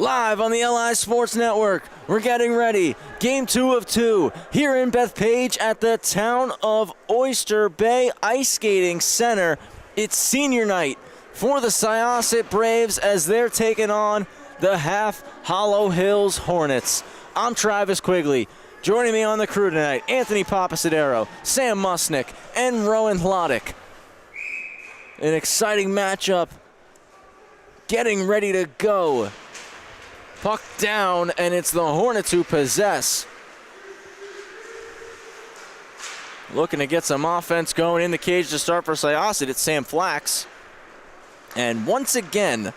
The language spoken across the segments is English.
Live on the LI Sports Network, we're getting ready. Game 2 of 2 here in Bethpage at the Town of Oyster Bay Ice Skating Center. It's senior night for the Syosset Braves as they're taking on the Half Hollow Hills Hornets. I'm Travis Quigley. Joining me on the crew tonight, Anthony Papasadero, Sam Musnick, and Rowan Hlodick. An exciting matchup. Getting ready to go. Puck down, and it's the Hornets who possess. Looking to get some offense going in the cage to start for Syosset. It's Sam Flax. And once again,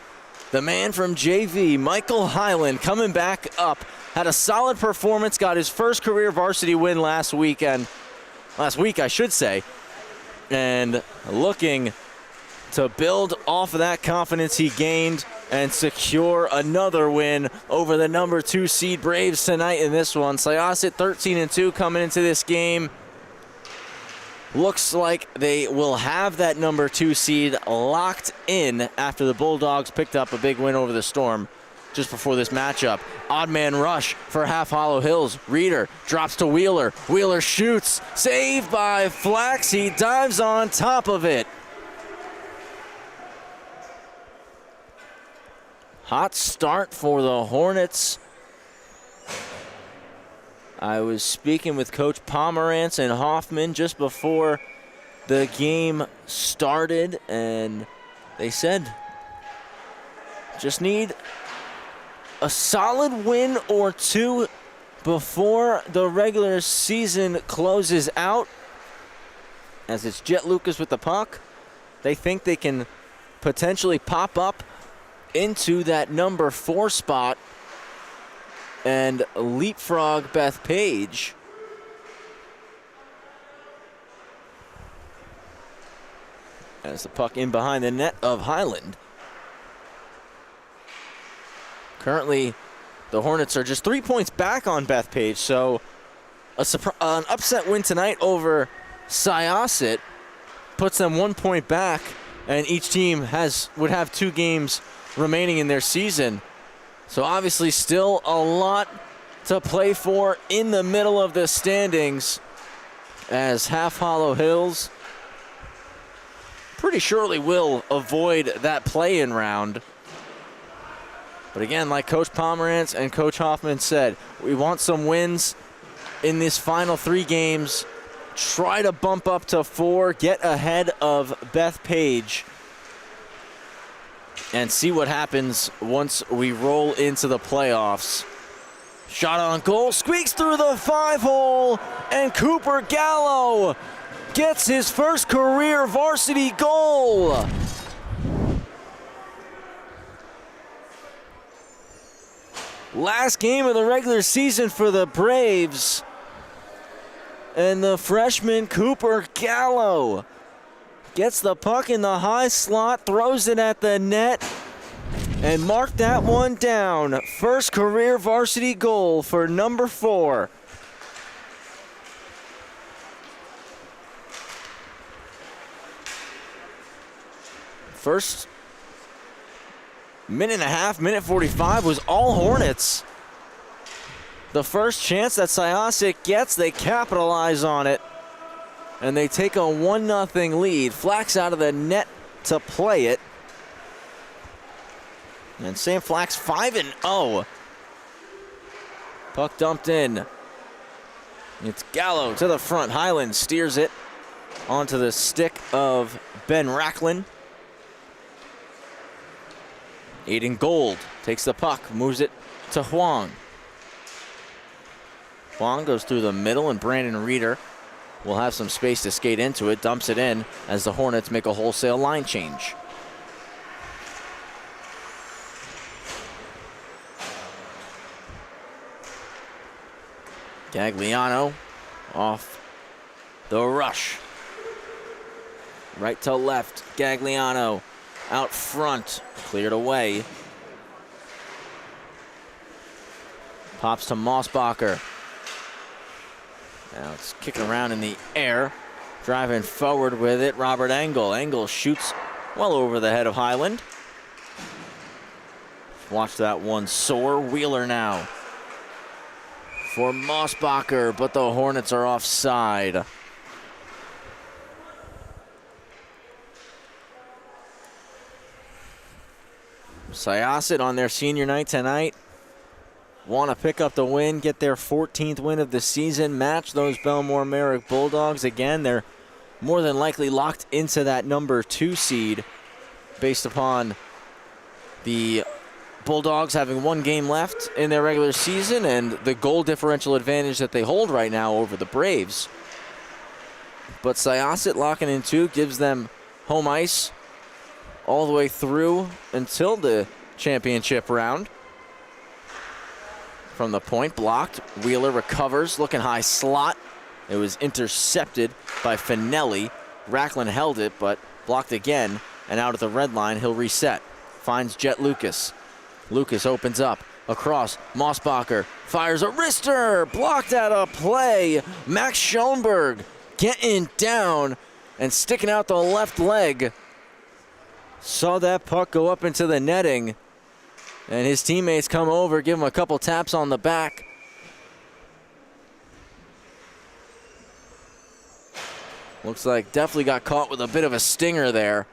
the man from JV, Michael Hyland, coming back up. Had a solid performance, got his first career varsity win last week, I should say. And looking to build off of that confidence he gained and secure another win over the number 2 seed Braves tonight in this one. Syosset 13-2 coming into this game. Looks like they will have that number 2 seed locked in after the Bulldogs picked up a big win over the Storm just before this matchup. Odd man rush for Half Hollow Hills. Reeder drops to Wheeler. Wheeler shoots. Saved by Flax. He dives on top of it. Hot start for the Hornets. I was speaking with Coach Pomerantz and Hoffman just before the game started, and they said just need a solid win or two before the regular season closes out. As it's Jet Lucas with the puck, they think they can potentially pop up into that number 4 spot and leapfrog Bethpage. As the puck in behind the net of Highland. Currently, the Hornets are just 3 points back on Bethpage, so an upset win tonight over Syosset puts them 1 point back, and each team would have 2 games remaining in their season. So obviously still a lot to play for in the middle of the standings, as Half Hollow Hills pretty surely will avoid that play-in round. But again, like Coach Pomerantz and Coach Hoffman said, we want some wins in these final 3 games. Try to bump up to 4, get ahead of Bethpage, and see what happens once we roll into the playoffs. Shot on goal, squeaks through the 5-hole, and Cooper Gallo gets his first career varsity goal. Last game of the regular season for the Braves. And the freshman Cooper Gallo gets the puck in the high slot, throws it at the net, and marked that one down. First career varsity goal for number 4. First minute and a half, minute 45 was all Hornets. The first chance that Syosset gets, they capitalize on it, and they take a 1-0 lead. Flax out of the net to play it. And Sam Flax 5-0. Puck dumped in. It's Gallo to the front. Highland steers it onto the stick of Ben Racklin. Aiden Gold takes the puck, moves it to Huang. Huang goes through the middle, and Brandon Reeder will have some space to skate into it, dumps it in as the Hornets make a wholesale line change. Gagliano off the rush. Right to left, Gagliano out front, cleared away. Pops to Mossbacher. Now it's kicking around in the air. Driving forward with it, Robert Engel. Engel shoots well over the head of Highland. Watch that one soar. Wheeler now for Mossbacher, but the Hornets are offside. Syosset on their senior night tonight want to pick up the win, get their 14th win of the season, match those Belmore Merrick Bulldogs. Again, they're more than likely locked into that number 2 seed based upon the Bulldogs having 1 game left in their regular season and the goal differential advantage that they hold right now over the Braves. But Syosset locking in 2 gives them home ice all the way through until the championship round. From the point, blocked. Wheeler recovers, looking high slot. It was intercepted by Finelli. Racklin held it, but blocked again. And out at the red line, he'll reset. Finds Jet Lucas. Lucas opens up across. Mossbacher fires a wrister. Blocked out of play. Max Schoenberg getting down and sticking out the left leg. Saw that puck go up into the netting. And his teammates come over, give him a couple taps on the back. Looks like definitely got caught with a bit of a stinger there.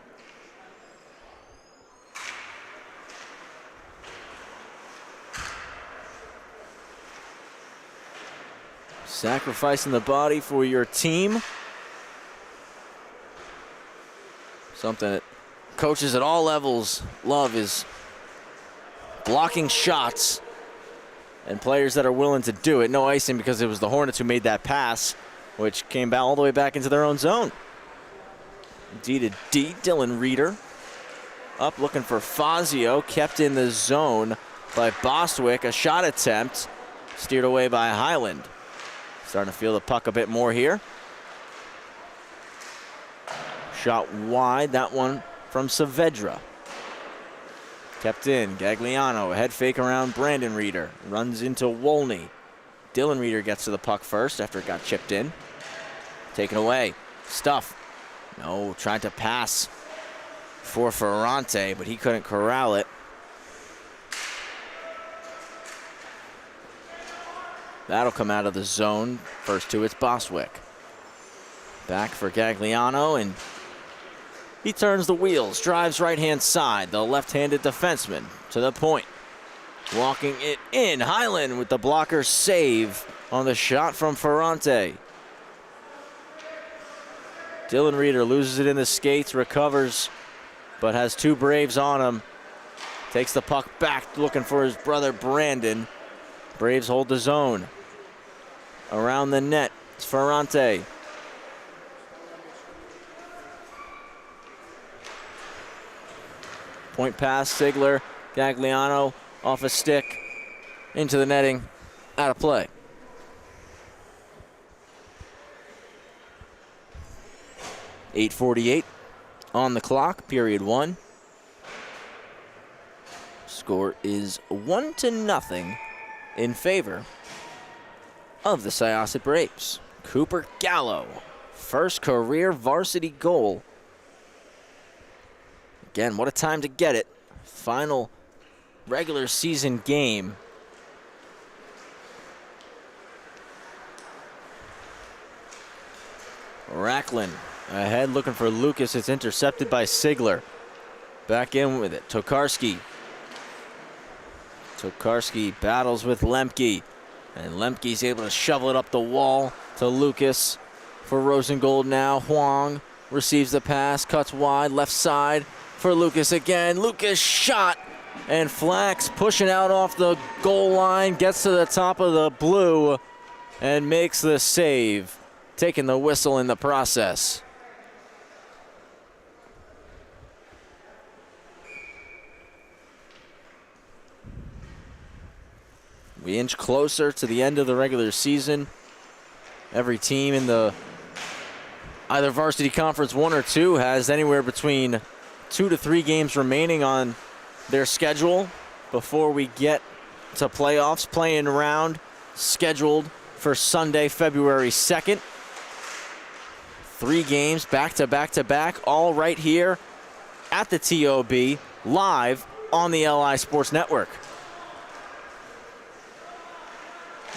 Sacrificing the body for your team. Something that coaches at all levels love is blocking shots and players that are willing to do it. No icing because it was the Hornets who made that pass, which came back all the way back into their own zone. D to D, Dylan Reeder up looking for Fazio, kept in the zone by Bostwick. A shot attempt steered away by Highland. Starting to feel the puck a bit more here. Shot wide, that one from Saavedra. Kept in, Gagliano, a head fake around Brandon Reeder. Runs into Wolney. Dylan Reeder gets to the puck first after it got chipped in. Taken away, Stuff. No, tried to pass for Ferrante, but he couldn't corral it. That'll come out of the zone. First to it's Bostwick. Back for Gagliano, and he turns the wheels, drives right-hand side. The left-handed defenseman to the point. Walking it in. Highland with the blocker save on the shot from Ferrante. Dylan Reeder loses it in the skates, recovers, but has 2 Braves on him. Takes the puck back, looking for his brother Brandon. Braves hold the zone. Around the net, it's Ferrante. Point pass, Sigler, Gagliano off a stick, into the netting, out of play. .848 on the clock, period 1. Score is 1-0 in favor of the Syosset Braves. Cooper Gallo, first career varsity goal. Again, what a time to get it. Final regular season game. Racklin ahead looking for Lucas. It's intercepted by Sigler. Back in with it. Tokarski. Tokarski battles with Lemke. And Lemke's able to shovel it up the wall to Lucas for Rosengold now. Huang receives the pass, cuts wide, left side for Lucas again. Lucas shot, and Flax pushing out off the goal line, gets to the top of the blue and makes the save, taking the whistle in the process. We inch closer to the end of the regular season. Every team in the either varsity conference 1 or 2 has anywhere between 2 to 3 games remaining on their schedule before we get to playoffs. Playing round scheduled for Sunday, February 2nd. 3 games back to back to back, all right here at the TOB, live on the LI Sports Network.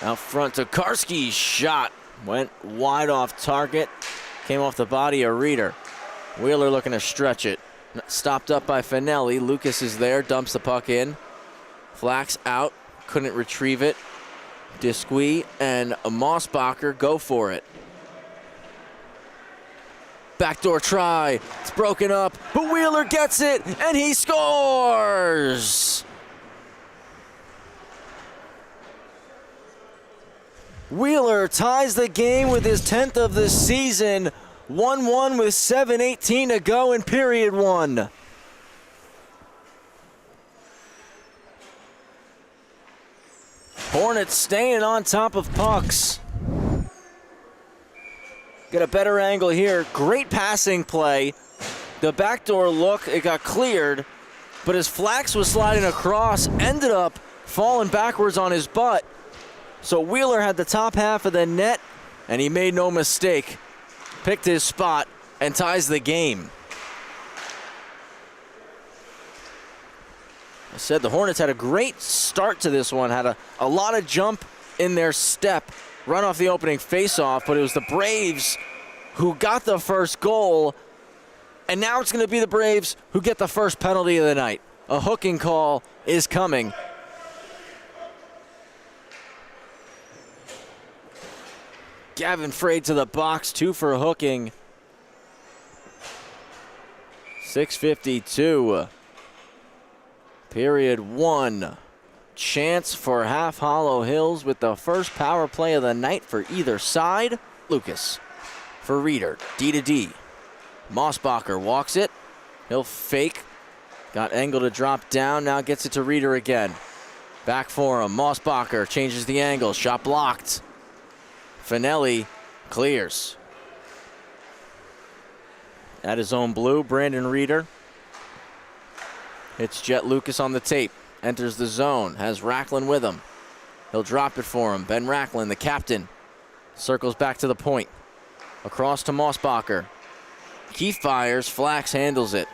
Out front, Tokarski's shot went wide off target. Came off the body of Reeder. Wheeler looking to stretch it. Stopped up by Finelli. Lucas is there, dumps the puck in. Flax out, couldn't retrieve it. Disqui and Mossbacher go for it. Backdoor try, it's broken up, but Wheeler gets it, and he scores! Wheeler ties the game with his 10th of the season, 1-1 with 7:18 to go in period one. Hornets staying on top of pucks. Get a better angle here. Great passing play. The backdoor look, it got cleared, but as Flax was sliding across, ended up falling backwards on his butt. So Wheeler had the top half of the net, and he made no mistake. Picked his spot and ties the game. I said the Hornets had a great start to this one, had a lot of jump in their step, run off the opening faceoff, but it was the Braves who got the first goal, and now it's going to be the Braves who get the first penalty of the night. A hooking call is coming. Gavin Frade to the box, 2 for hooking. 6:52. Period one. Chance for Half Hollow Hills with the first power play of the night for either side. Lucas for Reeder, D to D. Mossbacher walks it. He'll fake. Got Engel to drop down, now gets it to Reeder again. Back for him, Mossbacher changes the angle, shot blocked. Finelli clears. At his own blue, Brandon Reeder. Hits Jet Lucas on the tape. Enters the zone. Has Racklin with him. He'll drop it for him. Ben Racklin, the captain. Circles back to the point. Across to Mossbacher. He fires. Flax handles it.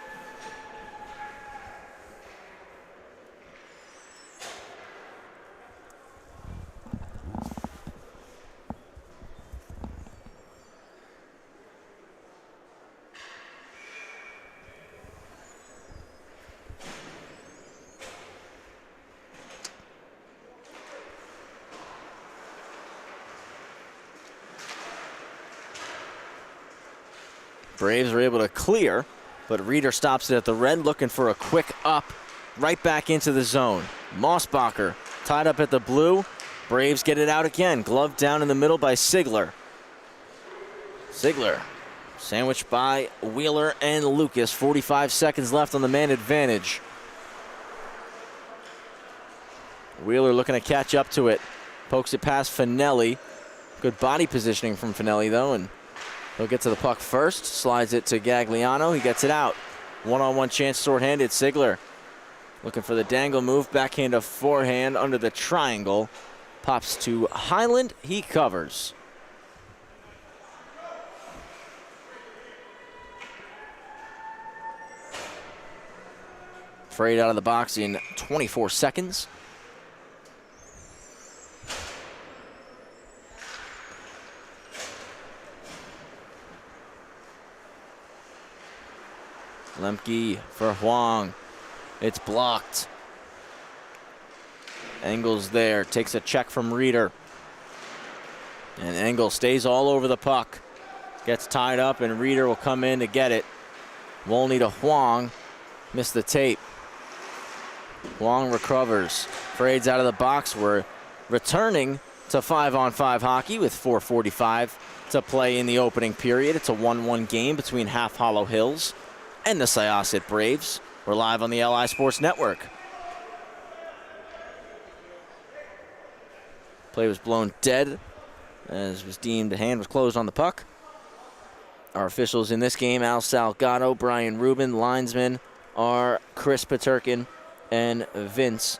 Braves are able to clear, but Reeder stops it at the red, looking for a quick up, right back into the zone. Mossbacher tied up at the blue. Braves get it out again. Glove down in the middle by Sigler. Sigler sandwiched by Wheeler and Lucas. 45 seconds left on the man advantage. Wheeler looking to catch up to it. Pokes it past Finelli. Good body positioning from Finelli, though, and he'll get to the puck first, slides it to Gagliano. He gets it out. One-on-one chance, short-handed. Sigler looking for the dangle move. Backhand to forehand under the triangle. Pops to Highland. He covers. Frayed out of the box in 24 seconds. Lemke for Huang. It's blocked. Engel's there. Takes a check from Reeder. And Engel stays all over the puck. Gets tied up, and Reeder will come in to get it. Wolney to Huang. Missed the tape. Huang recovers. Frade's out of the box. We're returning to 5-on-5 hockey with 4:45 to play in the opening period. It's a 1-1 game between Half Hollow Hills and the Syosset Braves. We're live on the LI Sports Network. Play was blown dead as was deemed a hand was closed on the puck. Our officials in this game, Al Salgado, Brian Rubin. Linesmen are Chris Paterkin and Vince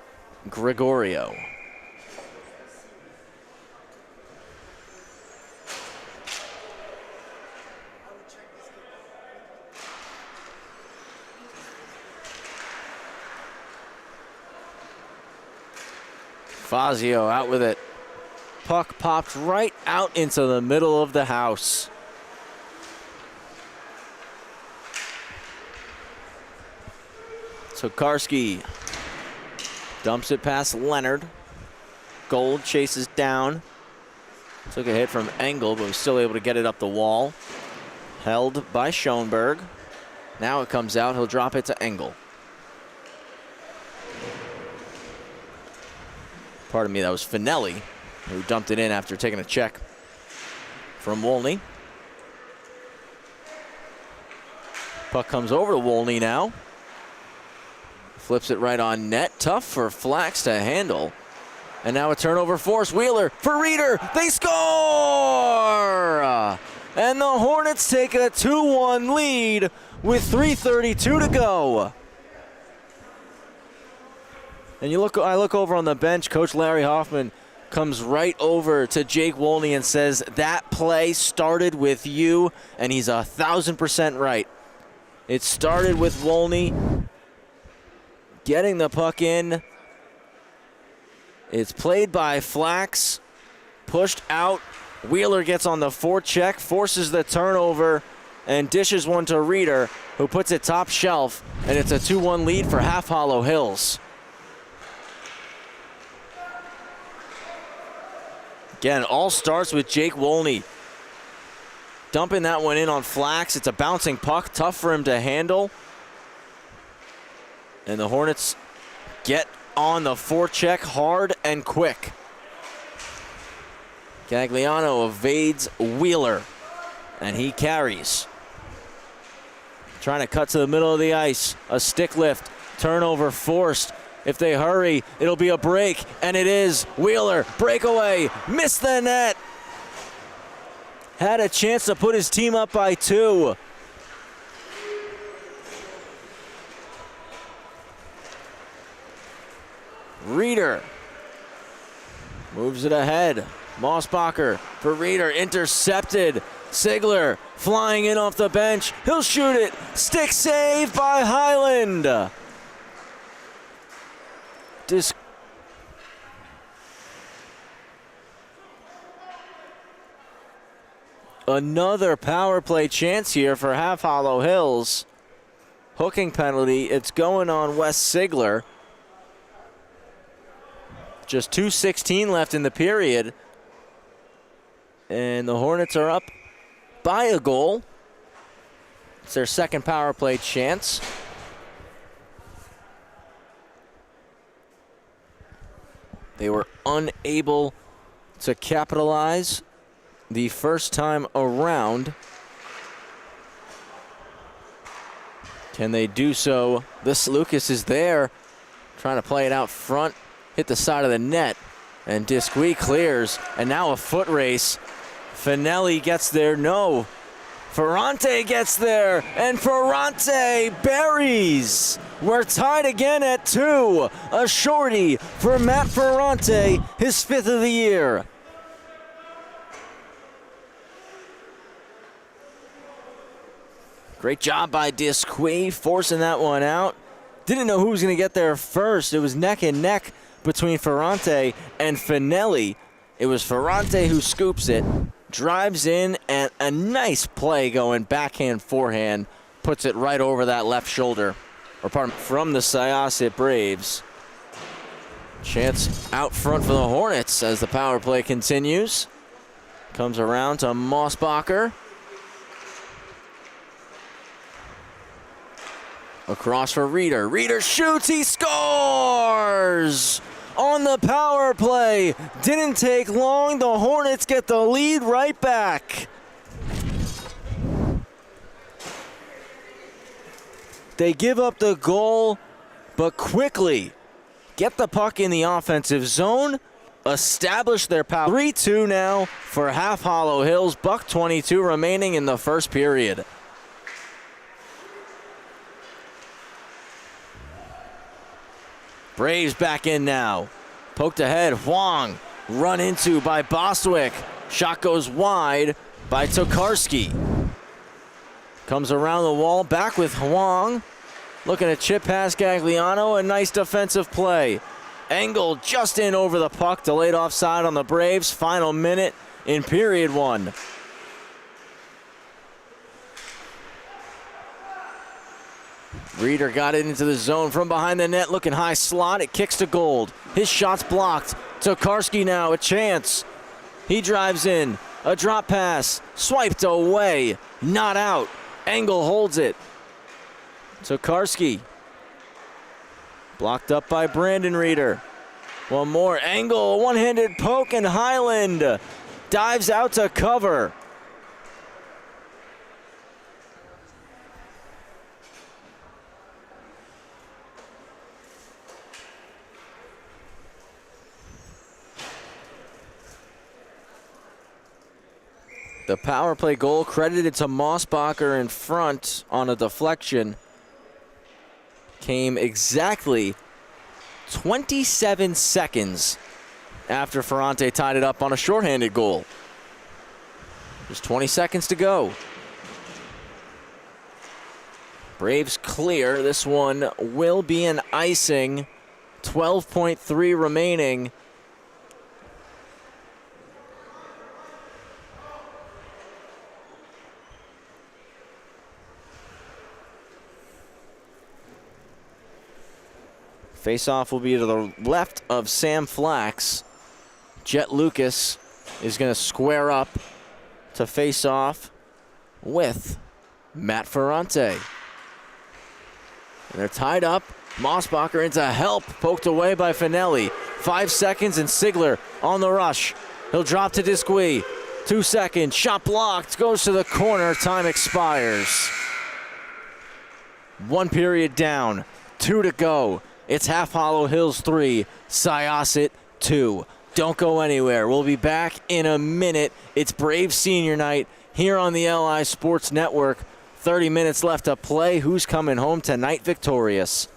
Gregorio. Fazio out with it. Puck popped right out into the middle of the house. Tokarski dumps it past Leonard. Gold chases down. Took a hit from Engel, but was still able to get it up the wall. Held by Schoenberg. Now it comes out. He'll drop it to Engel. Pardon me, that was Finelli, who dumped it in after taking a check from Wolny. Puck comes over to Wolny now. Flips it right on net. Tough for Flax to handle. And now a turnover force. Wheeler for Reeder. They score! And the Hornets take a 2-1 lead with 3:32 to go. And I look over on the bench. Coach Larry Hoffman comes right over to Jake Wolny and says, that play started with you, and he's 1,000% right. It started with Wolny getting the puck in. It's played by Flax, pushed out. Wheeler gets on the forecheck, forces the turnover, and dishes one to Reeder, who puts it top shelf, and it's a 2-1 lead for Half Hollow Hills. Again, all starts with Jake Wolny dumping that one in on Flax. It's a bouncing puck, tough for him to handle. And the Hornets get on the forecheck hard and quick. Gagliano evades Wheeler, and he carries. Trying to cut to the middle of the ice. A stick lift, turnover forced. If they hurry, it'll be a break, and it is. Wheeler, breakaway, missed the net. Had a chance to put his team up by 2. Reeder moves it ahead. Mossbacher for Reeder, intercepted. Sigler flying in off the bench. He'll shoot it. Stick save by Highland. Another power play chance here for Half Hollow Hills. Hooking penalty. It's going on Wes Sigler. Just 2:16 left in the period. And the Hornets are up by a goal. It's their second power play chance. They were unable to capitalize the first time around. Can they do so? This Lucas is there, trying to play it out front, hit the side of the net, and Disqui clears, and now a foot race. Finelli gets there, no. Ferrante gets there, and Ferrante buries. We're tied again at 2. A shorty for Matt Ferrante, his 5th of the year. Great job by Disqui, forcing that one out. Didn't know who was going to get there first. It was neck and neck between Ferrante and Finelli. It was Ferrante who scoops it, drives in, and a nice play going backhand, forehand, puts it right over that left shoulder, or pardon, from the Syosset Braves. Chance out front for the Hornets as the power play continues. Comes around to Mossbacher. Across for Reeder. Reeder shoots, he scores! On the power play. Didn't take long. The Hornets get the lead right back. They give up the goal, but quickly get the puck in the offensive zone, establish their power. 3-2 now for Half Hollow Hills. $1:22 remaining in the first period. Braves back in now. Poked ahead, Huang. Run into by Bostwick. Shot goes wide by Tokarski. Comes around the wall, back with Huang. Looking to chip past Gagliano, a nice defensive play. Engel just in over the puck, delayed offside on the Braves. Final minute in period 1. Reeder got it into the zone from behind the net, looking high slot. It kicks to Gold. His shot's blocked. Tokarski now, a chance. He drives in. A drop pass. Swiped away. Not out. Engel holds it. Tokarski. Blocked up by Brandon Reeder. One more. Engel, a one-handed poke, and Highland dives out to cover. The power play goal credited to Mossbacher in front on a deflection came exactly 27 seconds after Ferrante tied it up on a shorthanded goal. There's 20 seconds to go. Braves clear. This one will be an icing. 12.3 remaining. Face-off will be to the left of Sam Flax. Jet Lucas is going to square up to face off with Matt Ferrante. And they're tied up. Mossbacher into help, poked away by Finelli. 5 seconds and Sigler on the rush. He'll drop to Disqui. 2 seconds, shot blocked, goes to the corner, time expires. 1 period down, 2 to go. It's Half Hollow Hills 3, Syosset 2. Don't go anywhere. We'll be back in a minute. It's Brave Senior Night here on the LI Sports Network. 30 minutes left to play. Who's coming home tonight victorious?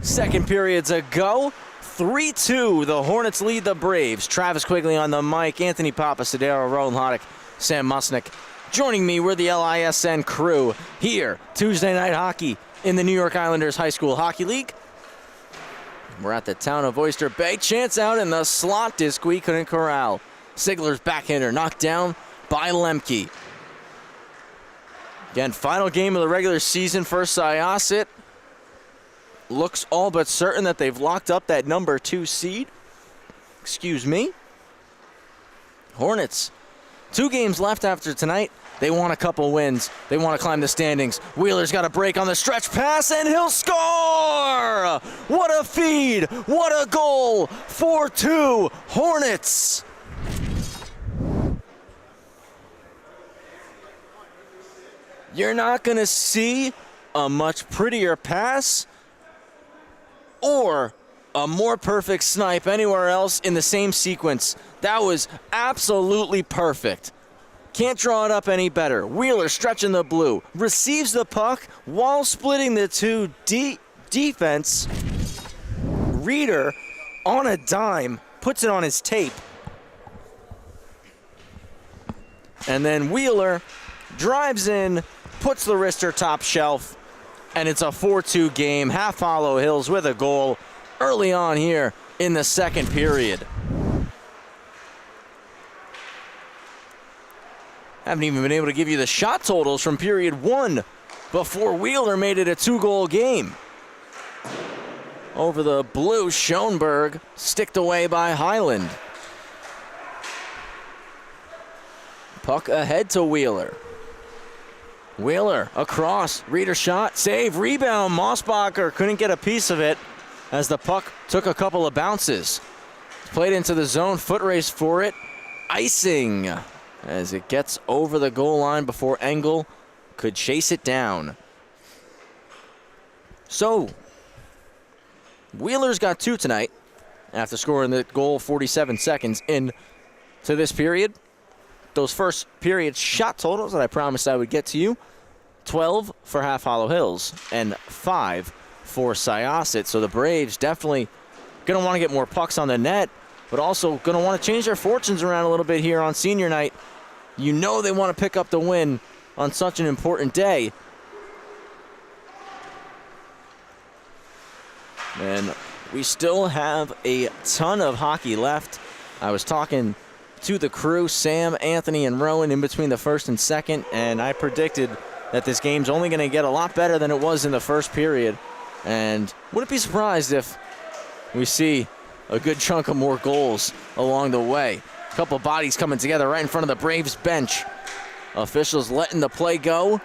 Second period's a go. 3-2, the Hornets lead the Braves. Travis Quigley on the mic, Anthony Papasadero, Roland Hoddick, Sam Musnick. Joining me, we're the LISN crew here, Tuesday night hockey in the New York Islanders High School Hockey League. We're at the town of Oyster Bay. Chance out in the slot. Disqui couldn't corral. Sigler's backhander knocked down by Lemke. Again, final game of the regular season for Syosset. Looks all but certain that they've locked up that number 2 seed. Excuse me. Hornets, 2 games left after tonight. They want a couple wins. They want to climb the standings. Wheeler's got a break on the stretch pass, and he'll score! What a feed! What a goal! 4-2 Hornets! You're not going to see a much prettier pass or a more perfect snipe anywhere else in the same sequence. That was absolutely perfect. Can't draw it up any better. Wheeler stretching the blue, receives the puck while splitting the two defense. Reeder on a dime, puts it on his tape. And then Wheeler drives in, puts the wrister top shelf, and it's a 4-2 game. Half Hollow Hills with a goal early on here in the second period. Haven't even been able to give you the shot totals from period 1 before Wheeler made it a 2-goal game. Over the blue, Schoenberg sticked away by Highland. Puck ahead to Wheeler. Wheeler across, Reeder shot, save, rebound. Mossbacher couldn't get a piece of it as the puck took a couple of bounces. Played into the zone, foot race for it. Icing as it gets over the goal line before Engel could chase it down. So, Wheeler's got 2 tonight after scoring the goal 47 seconds into this period. Those first period shot totals that I promised I would get to you, 12 for Half Hollow Hills and 5 for Syosset. So the Braves definitely going to want to get more pucks on the net, but also going to want to change their fortunes around a little bit here on senior night. You know they want to pick up the win on such an important day. And we still have a ton of hockey left. I was talking to the crew, Sam, Anthony, and Rowan in between the first and second, and I predicted that this game's only going to get a lot better than it was in the first period. And wouldn't be surprised if we see a good chunk of more goals along the way. A couple bodies coming together right in front of the Braves bench. Officials letting the play go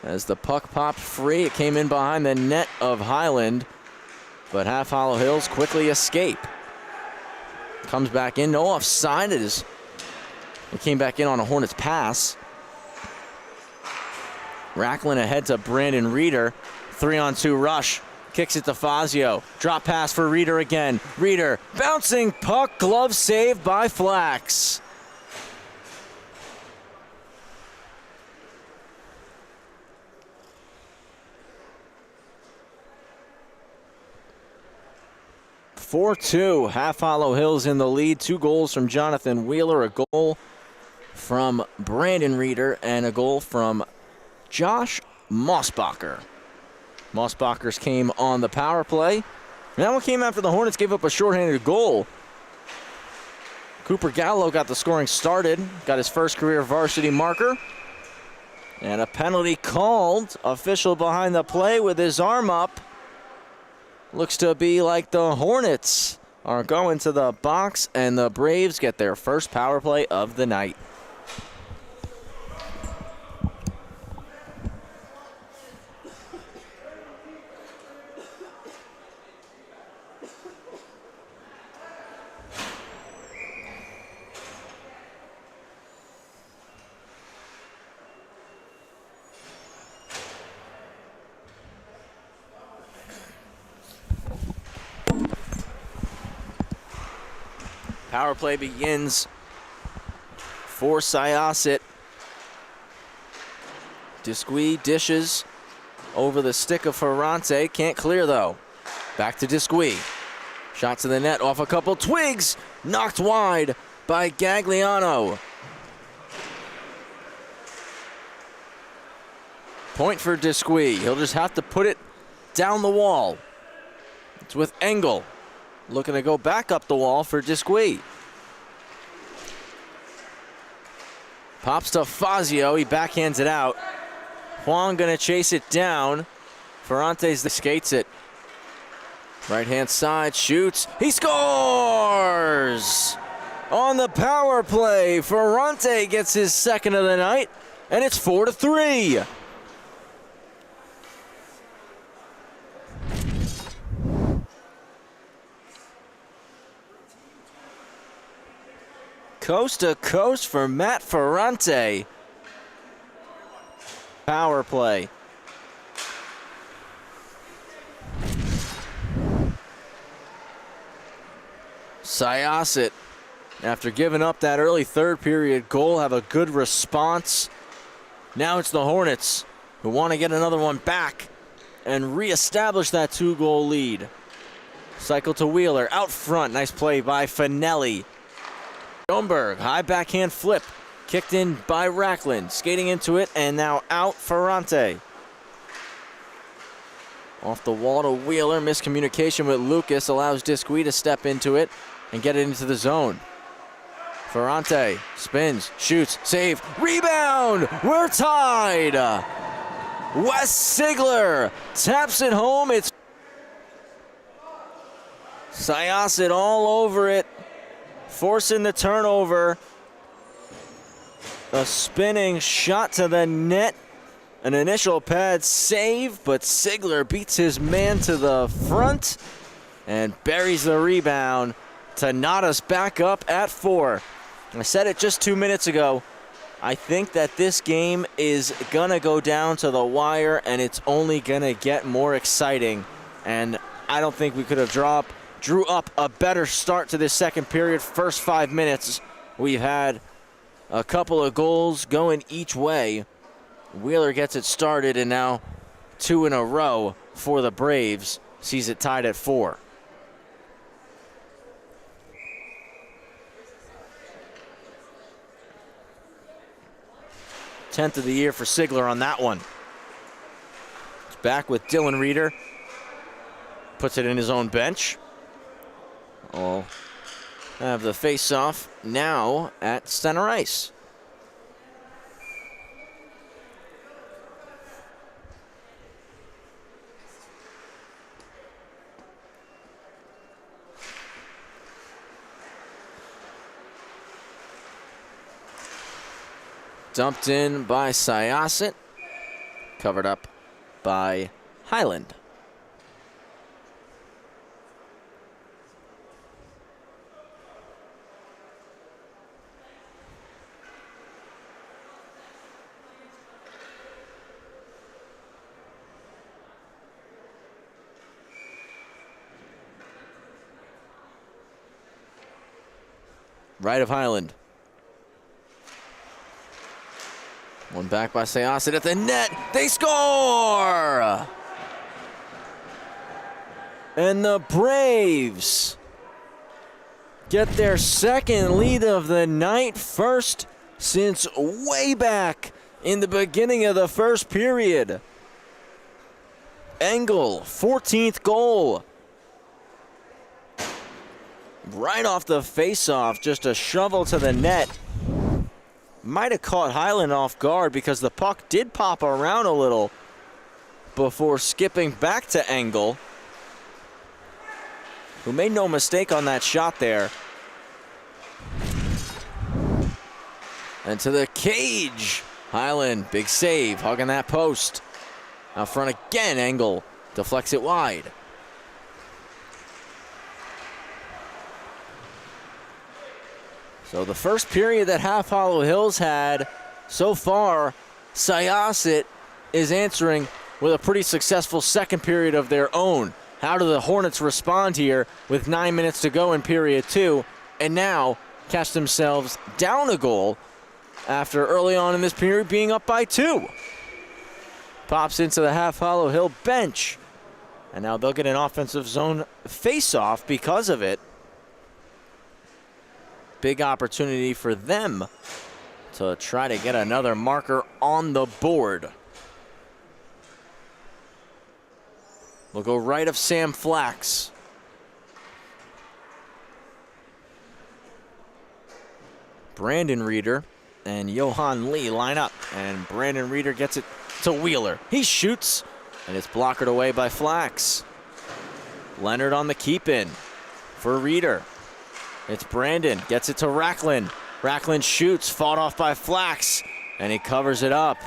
as the puck popped free. It came in behind the net of Highland, but Half Hollow Hills quickly escape. Comes back in, no offside. It came back in on a Hornets pass. Racklin ahead to Brandon Reeder. 3-on-2 rush. Kicks it to Fazio. Drop pass for Reeder again. Reeder bouncing puck, glove saved by Flax. (4-2). Half Hollow Hills in the lead. 2 goals from Jonathan Wheeler, a goal from Brandon Reeder, and a goal from Josh Mossbacher. Mossbacher's came on the power play. And that one came after the Hornets gave up a shorthanded goal. Cooper Gallo got the scoring started, got his first career varsity marker. And a penalty called. Official behind the play with his arm up. Looks to be like the Hornets are going to the box, and the Braves get their first power play of the night. Power play begins for Syosset. Disqui dishes over the stick of Ferrante. Can't clear, though. Back to Disqui. Shot to the net off a couple twigs. Knocked wide by Gagliano. Point for Disqui. He'll just have to put it down the wall. It's with Engel. Looking to go back up the wall for Disqui. Pops to Fazio. He backhands it out. Huang going to chase it down. Ferrante's the skates it. Right-hand side, shoots. He scores! On the power play, Ferrante gets his second of the night, and it's 4-3. Coast to coast for Matt Ferrante. Power play. Syosset, after giving up that early third period goal, have a good response. Now it's the Hornets who want to get another one back and reestablish that 2-goal lead. Cycle to Wheeler, out front, nice play by Finelli. Schoenberg, high backhand flip, kicked in by Racklin, skating into it, and now out Ferrante. Off the wall to Wheeler, miscommunication with Lucas allows Disqui to step into it and get it into the zone. Ferrante spins, shoots, save, rebound! We're tied! Wes Sigler taps it home. It's Syosset all over it, forcing the turnover. A spinning shot to the net. An initial pad save, but Sigler beats his man to the front and buries the rebound to knot us back up at 4. I said it just 2 minutes ago. I think that this game is going to go down to the wire, and it's only going to get more exciting. And I don't think we could have drew up a better start to this second period. First 5 minutes, we've had a couple of goals going each way. Wheeler gets it started, and now 2 in a row for the Braves. Sees it tied at 4. Tenth of the year for Sigler on that one. It's back with Dylan Reeder. Puts it in his own bench. I'll have the face-off now at center ice. Dumped in by Syosset. Covered up by Highland. Right of Highland. One back by Syosset at the net. They score! And the Braves get their second lead of the night, first since way back in the beginning of the first period. Engel, 14th goal. Right off the face-off, just a shovel to the net. Might have caught Highland off guard because the puck did pop around a little before skipping back to Engel, who made no mistake on that shot there. And to the cage. Highland, big save, hugging that post. Out front again, Engel deflects it wide. So the first period that Half Hollow Hills had so far, Syosset is answering with a pretty successful second period of their own. How do the Hornets respond here with 9 minutes to go in period 2, and now catch themselves down a goal after early on in this period being up by 2? Pops into the Half Hollow Hill bench, and now they'll get an offensive zone face-off because of it. Big opportunity for them to try to get another marker on the board. We'll go right of Sam Flax. Brandon Reeder and Johan Lee line up, and Brandon Reeder gets it to Wheeler. He shoots, and it's blockered away by Flax. Leonard on the keep-in for Reeder. It's Brandon, gets it to Racklin. Racklin shoots, fought off by Flax, and he covers it up.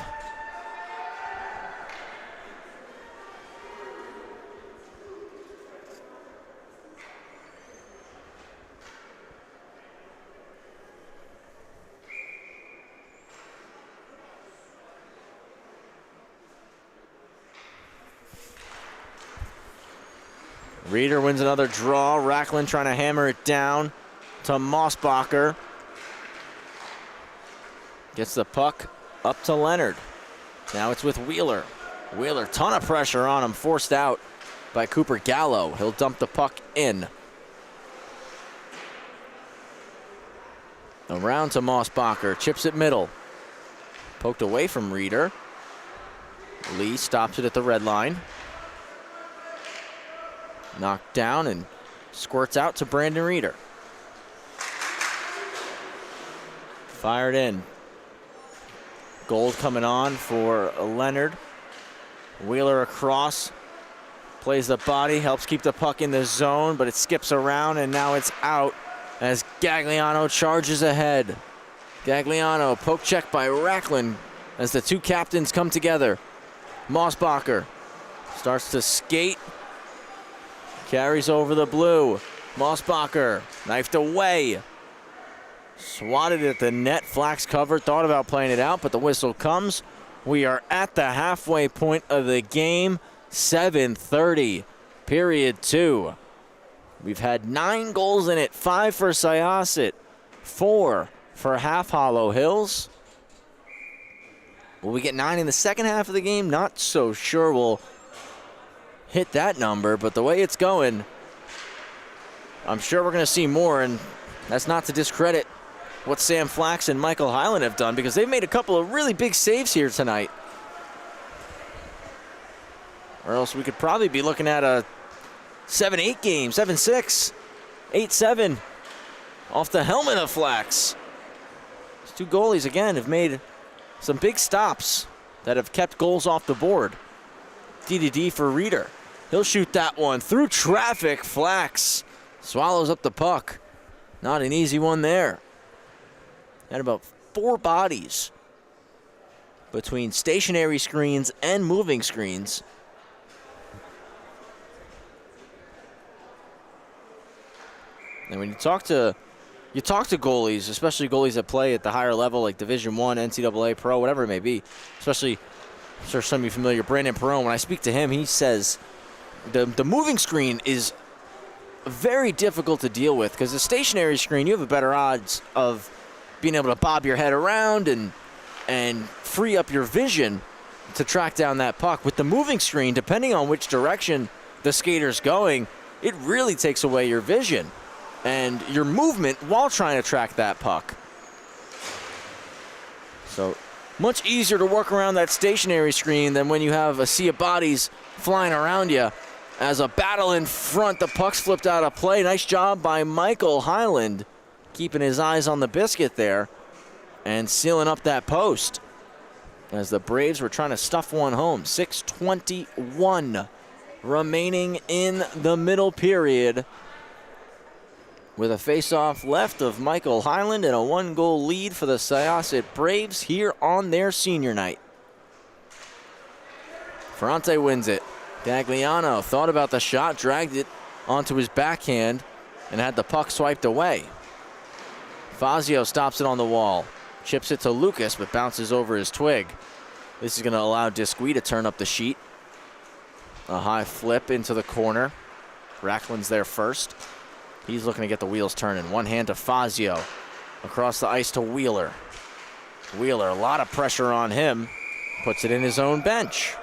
Reeder wins another draw. Racklin trying to hammer it down to Mossbacher. Gets the puck up to Leonard. Now it's with Wheeler. Wheeler, ton of pressure on him, forced out by Cooper Gallo. He'll dump the puck in. Around to Mossbacher, chips it middle. Poked away from Reeder. Lee stops it at the red line. Knocked down and squirts out to Brandon Reeder. Fired in. Gold coming on for Leonard. Wheeler across. Plays the body, helps keep the puck in the zone, but it skips around and now it's out as Gagliano charges ahead. Gagliano, poke check by Racklin as the two captains come together. Mossbacher starts to skate. Carries over the blue. Mossbacher, knifed away. Swatted at the net, Flax covered, thought about playing it out, but the whistle comes. We are at the halfway point of the game, 7:30, period 2. We've had 9 goals in it, 5 for Syosset, 4 for Half Hollow Hills. Will we get 9 in the second half of the game? Not so sure we'll hit that number, but the way it's going, I'm sure we're going to see more, and that's not to discredit what Sam Flax and Michael Hyland have done, because they've made a couple of really big saves here tonight. Or else we could probably be looking at a 7-8 game, 7-6, 8-7 off the helmet of Flax. These two goalies, again, have made some big stops that have kept goals off the board. D for Reeder. He'll shoot that one through traffic. Flax swallows up the puck. Not an easy one there. Had about 4 bodies between stationary screens and moving screens. And when you talk to goalies, especially goalies that play at the higher level, like Division I, NCAA Pro, whatever it may be, especially, I'm sure some of you are familiar, Brandon Perone, when I speak to him, he says the moving screen is very difficult to deal with, because the stationary screen, you have a better odds of being able to bob your head around and free up your vision to track down that puck. With the moving screen, depending on which direction the skater's going, it really takes away your vision and your movement while trying to track that puck. So much easier to work around that stationary screen than when you have a sea of bodies flying around you. As a battle in front, the puck's flipped out of play. Nice job by Michael Hyland, keeping his eyes on the biscuit there and sealing up that post as the Braves were trying to stuff one home. 6:21 remaining in the middle period, with a face-off left of Michael Hyland and a 1-goal lead for the Syosset Braves here on their senior night. Ferrante wins it. Gagliano thought about the shot, dragged it onto his backhand, and had the puck swiped away. Fazio stops it on the wall. Chips it to Lucas, but bounces over his twig. This is going to allow Disqui to turn up the sheet. A high flip into the corner. Racklin's there first. He's looking to get the wheels turning. One hand to Fazio. Across the ice to Wheeler. Wheeler, a lot of pressure on him. Puts it in his own bench.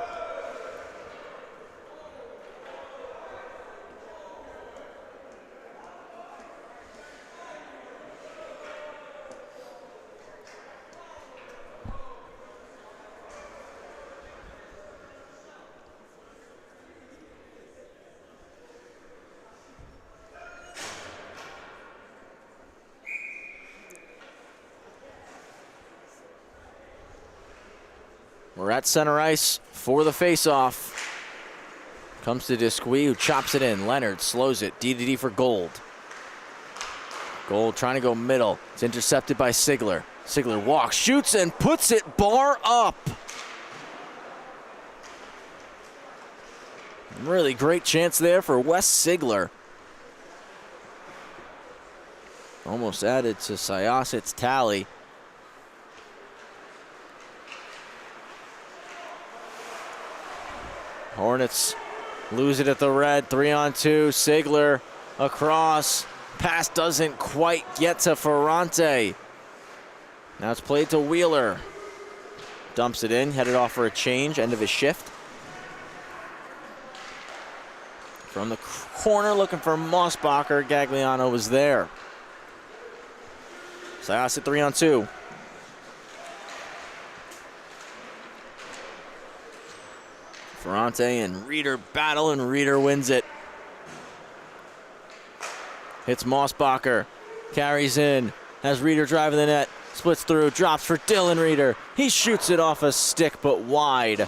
We're at center ice for the faceoff. Comes to Disqui, who chops it in. Leonard slows it. D for Gold. Gold trying to go middle. It's intercepted by Sigler. Sigler walks, shoots, and puts it bar up. Really great chance there for Wes Sigler. Almost added to Syosset's tally. Hornets Lose it at the red, 3-on-2. Sigler across. Pass doesn't quite get to Ferrante. Now it's played to Wheeler. Dumps it in, headed off for a change, end of his shift. From the corner, looking for Mossbacher. Gagliano was there. Syosset 3-on-2. Ferrante and Reeder battle, and Reeder wins it. Hits Mossbacher, carries in, has Reeder driving the net, splits through, drops for Dylan Reeder. He shoots it off a stick, but wide.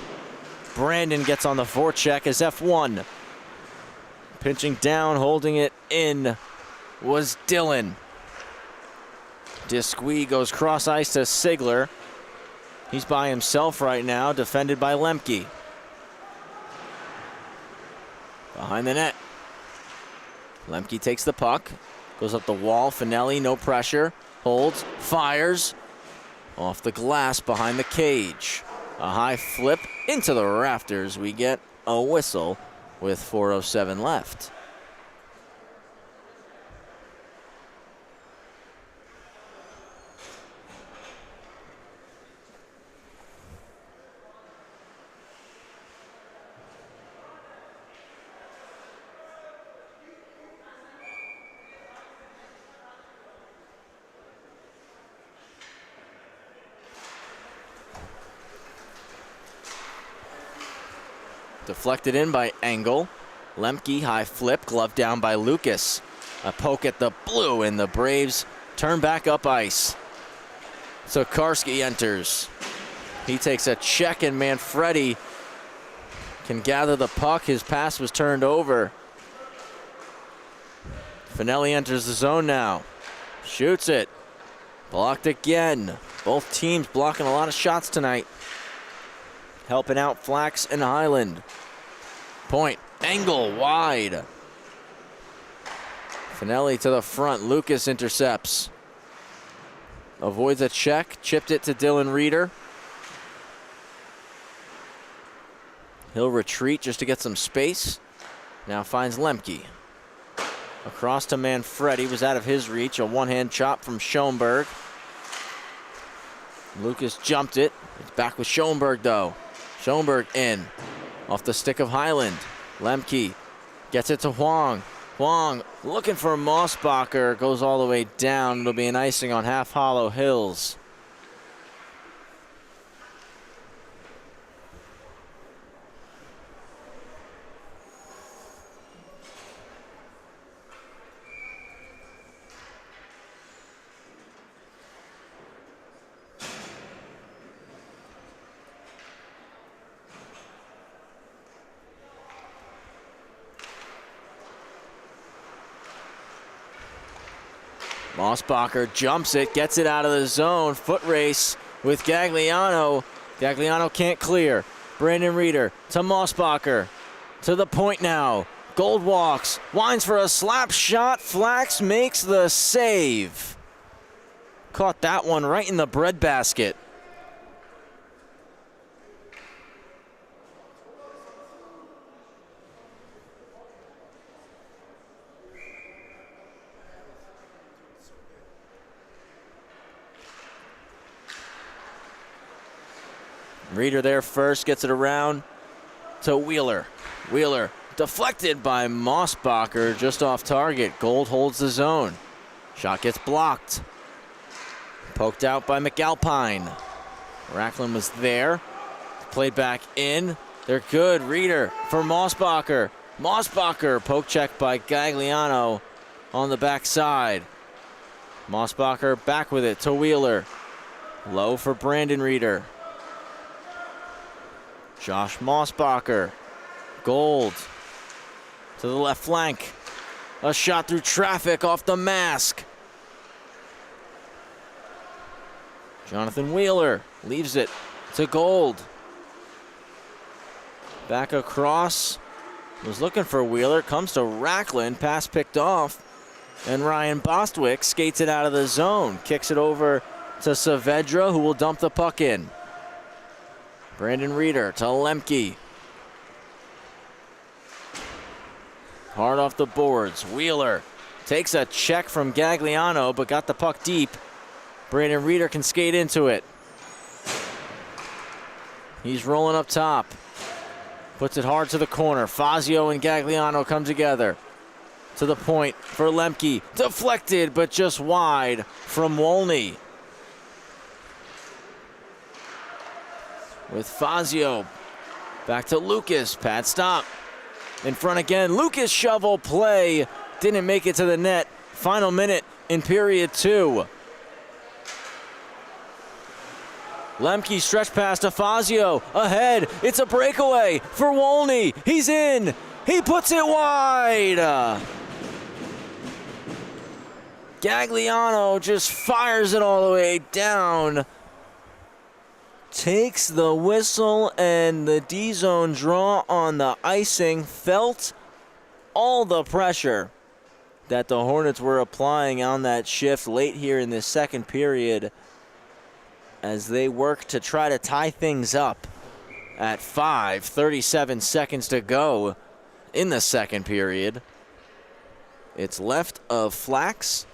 Brandon gets on the forecheck as F1. Pinching down, holding it in was Dylan. Disque goes cross ice to Sigler. He's by himself right now, defended by Lemke. Behind the net. Lemke takes the puck, goes up the wall. Finelli, no pressure, holds, fires. Off the glass behind the cage. A high flip into the rafters. We get a whistle with 4:07 left. Deflected in by Engel. Lemke, high flip, glove down by Lucas. A poke at the blue, and the Braves turn back up ice. Sokarski enters. He takes a check, and Manfredi can gather the puck. His pass was turned over. Finelli enters the zone now. Shoots it. Blocked again. Both teams blocking a lot of shots tonight. Helping out Flax and Highland. Point. Engel wide. Finelli to the front. Lucas intercepts. Avoids a check. Chipped it to Dylan Reeder. He'll retreat just to get some space. Now finds Lemke. Across to Manfredi. Was out of his reach. A one-hand chop from Schoenberg. Lucas jumped it. It's back with Schoenberg though. Schoenberg in. Off the stick of Highland. Lemke gets it to Huang. Huang looking for Mossbacher. Goes all the way down. It'll be an icing on Half Hollow Hills. Mossbacher jumps it, gets it out of the zone. Foot race with Gagliano. Gagliano can't clear. Brandon Reeder to Mossbacher. To the point now. Gold walks. Winds for a slap shot. Flax makes the save. Caught that one right in the breadbasket. Reeder there first, gets it around to Wheeler. Wheeler deflected by Mossbacher, just off target. Gold holds the zone. Shot gets blocked. Poked out by McAlpine. Racklin was there. Played back in. They're good. Reeder for Mossbacher. Mossbacher, poke check by Gagliano on the backside. Mossbacher back with it to Wheeler. Low for Brandon Reeder. Josh Mossbacher. Gold to the left flank. A shot through traffic off the mask. Jonathan Wheeler leaves it to Gold. Back across. Was looking for Wheeler. Comes to Racklin. Pass picked off. And Ryan Bostwick skates it out of the zone. Kicks it over to Saavedra, who will dump the puck in. Brandon Reeder to Lemke. Hard off the boards. Wheeler takes a check from Gagliano, but got the puck deep. Brandon Reeder can skate into it. He's rolling up top. Puts it hard to the corner. Fazio and Gagliano come together. To the point for Lemke. Deflected, but just wide from Wolny. With Fazio. Back to Lucas. Pad stop. In front again. Lucas shovel play. Didn't make it to the net. Final minute in period 2. Lemke stretch pass to Fazio. Ahead. It's a breakaway for Wolny. He's in. He puts it wide. Gagliano just fires it all the way down. Takes the whistle, and the D-zone draw on the icing. Felt all the pressure that the Hornets were applying on that shift late here in this second period as they work to try to tie things up at 37 seconds to go in the second period. It's left of Flax.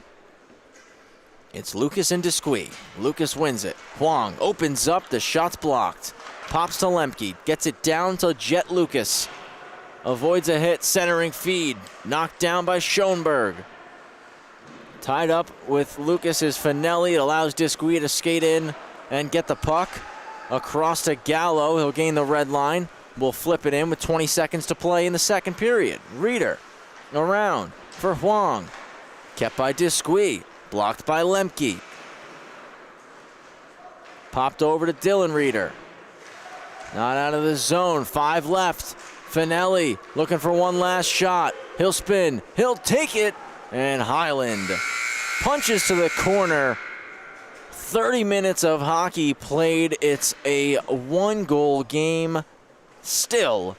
It's Lucas and Desquie. Lucas wins it. Huang opens up. The shot's blocked. Pops to Lemke. Gets it down to Jet Lucas. Avoids a hit. Centering feed. Knocked down by Schoenberg. Tied up with Lucas is Finelli. It allows Desquie to skate in and get the puck. Across to Gallo. He'll gain the red line. We'll flip it in with 20 seconds to play in the second period. Reeder around for Huang. Kept by Desquie. Blocked by Lemke. Popped over to Dylan Reeder. Not out of the zone. 5 left. Finelli looking for one last shot. He'll spin. He'll take it. And Highland punches to the corner. 30 minutes of hockey played. It's a 1-goal game. Still,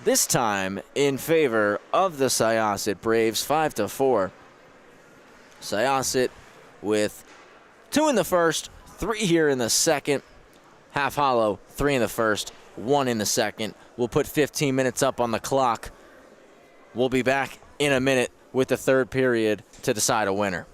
this time in favor of the Syosset Braves, 5-4. Syosset with 2 in the first, 3 here in the second. Half hollow, 3 in the first, 1 in the second. We'll put 15 minutes up on the clock. We'll be back in a minute with the third period to decide a winner.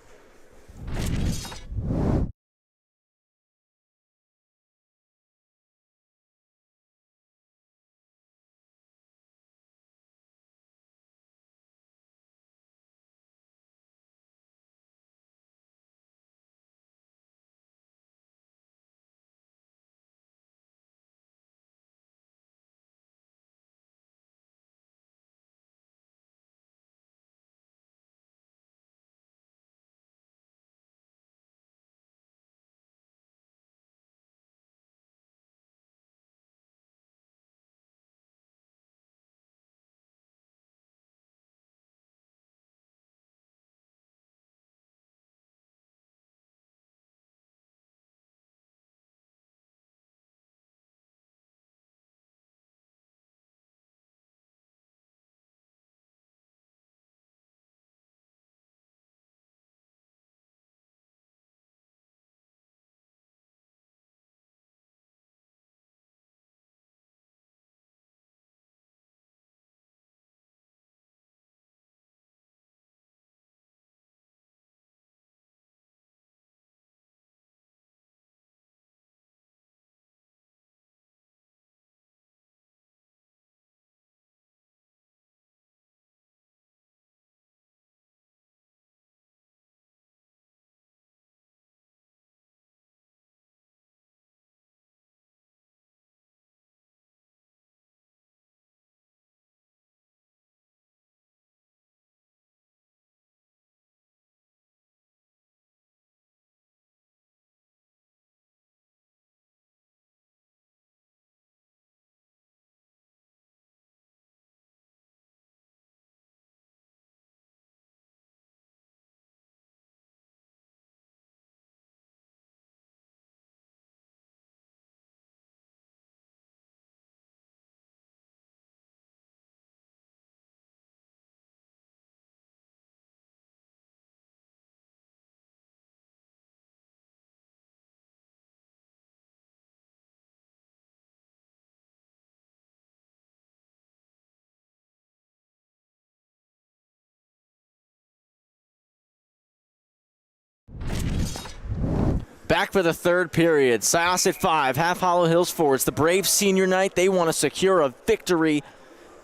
Back for the third period. Syosset 5, Half Hollow Hills 4. It's the Braves senior night. They want to secure a victory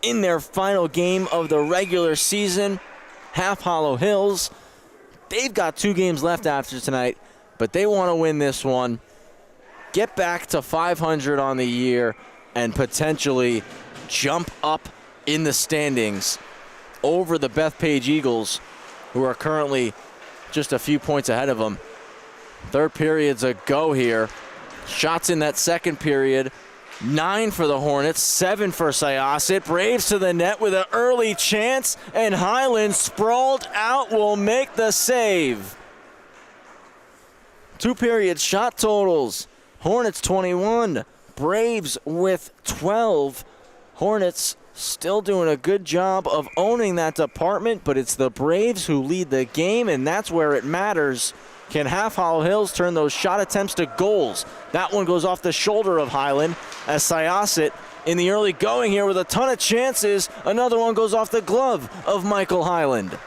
in their final game of the regular season. Half Hollow Hills, they've got 2 games left after tonight, but they want to win this one, get back to 500 on the year, and potentially jump up in the standings over the Bethpage Eagles, who are currently just a few points ahead of them. Third period's a go here. Shots in that second period. 9 for the Hornets, 7 for Syosset. Braves to the net with an early chance, and Highland sprawled out will make the save. 2 period shot totals. Hornets 21, Braves with 12. Hornets still doing a good job of owning that department, but it's the Braves who lead the game, and that's where it matters. Can Half Hollow Hills turn those shot attempts to goals? That one goes off the shoulder of Highland as Syosset in the early going here with a ton of chances. Another one goes off the glove of Michael Highland.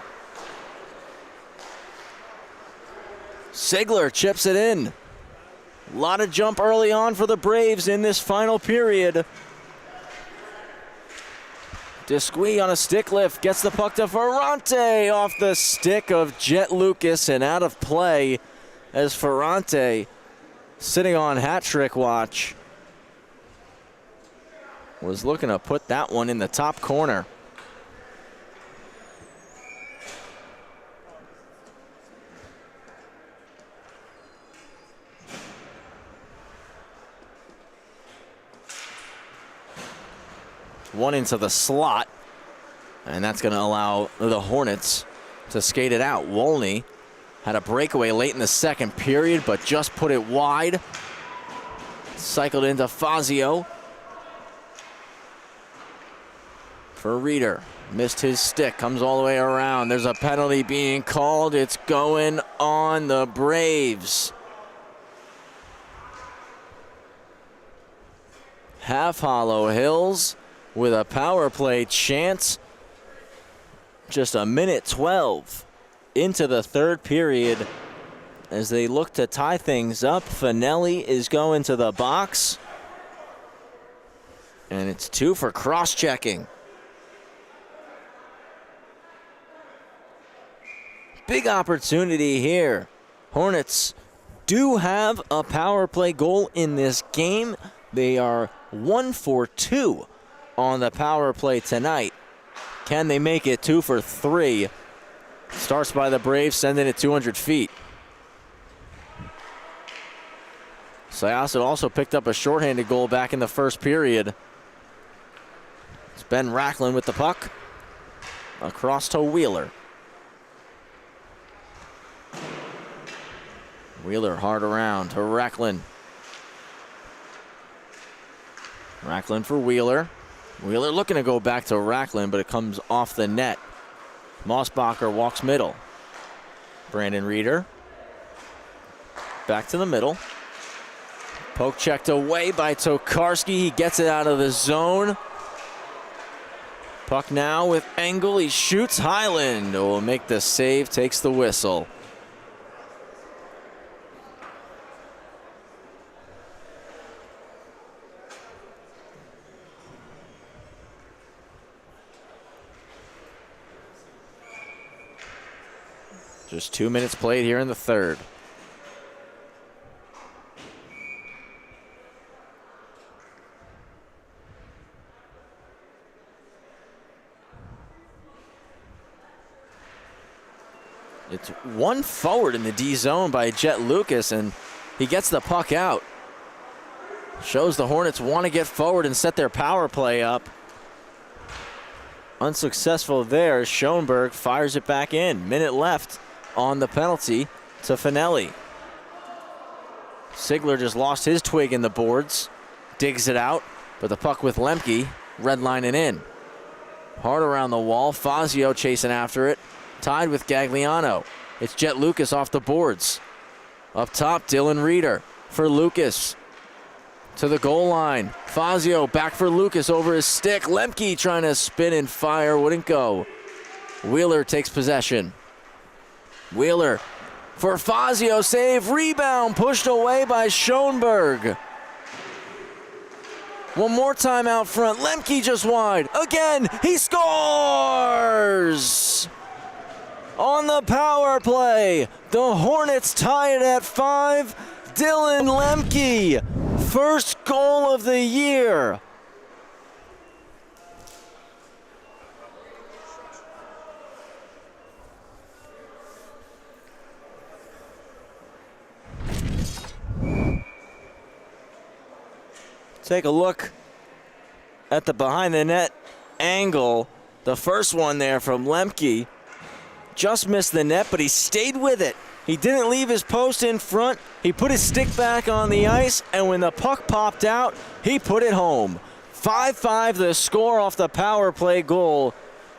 Sigler chips it in. A lot of jump early on for the Braves in this final period. Desquie on a stick lift, gets the puck to Ferrante off the stick of Jet Lucas and out of play as Ferrante, sitting on hat trick watch, was looking to put that one in the top corner. One into the slot, and that's going to allow the Hornets to skate it out. Wolney had a breakaway late in the second period, but just put it wide. Cycled into Fazio. For Reeder, missed his stick, comes all the way around. There's a penalty being called. It's going on the Braves. Half Hollow Hills with a power play chance. Just a minute 12 into the third period as they look to tie things up. Finelli is going to the box, and it's 2 for cross-checking. Big opportunity here. Hornets do have a power play goal in this game. They are 1 for 2 on the power play tonight. Can they make it 2 for 3? Starts by the Braves, sending it 200 feet. Syosset also picked up a shorthanded goal back in the first period. It's Ben Racklin with the puck. Across to Wheeler. Wheeler hard around to Racklin. Racklin for Wheeler. Wheeler looking to go back to Racklin, but it comes off the net. Mossbacher walks middle. Brandon Reeder. Back to the middle. Poke checked away by Tokarski. He gets it out of the zone. Puck now with Engel. He shoots. Highland will make the save, takes the whistle. Just 2 minutes played here in the third. It's one forward in the D zone by Jet Lucas, and he gets the puck out. Shows the Hornets want to get forward and set their power play up. Unsuccessful there. Schoenberg fires it back in. Minute left on the penalty to Finelli. Sigler just lost his twig in the boards. Digs it out, but the puck with Lemke, redlining in. Hard around the wall. Fazio chasing after it. Tied with Gagliano. It's Jet Lucas off the boards. Up top, Dylan Reeder for Lucas. To the goal line. Fazio back for Lucas over his stick. Lemke trying to spin and fire. Wouldn't go. Wheeler takes possession. Wheeler for Fazio. Save, rebound, pushed away by Schoenberg. One more time out front. Lemke just wide. Again, he scores! On the power play, the Hornets tie it at 5. Dylan Lemke, first goal of the year. Take a look at the behind the net angle. The first one there from Lemke just missed the net, but he stayed with it. He didn't leave his post in front. He put his stick back on the ice, and when the puck popped out, he put it home. 5-5 the score off the power play goal.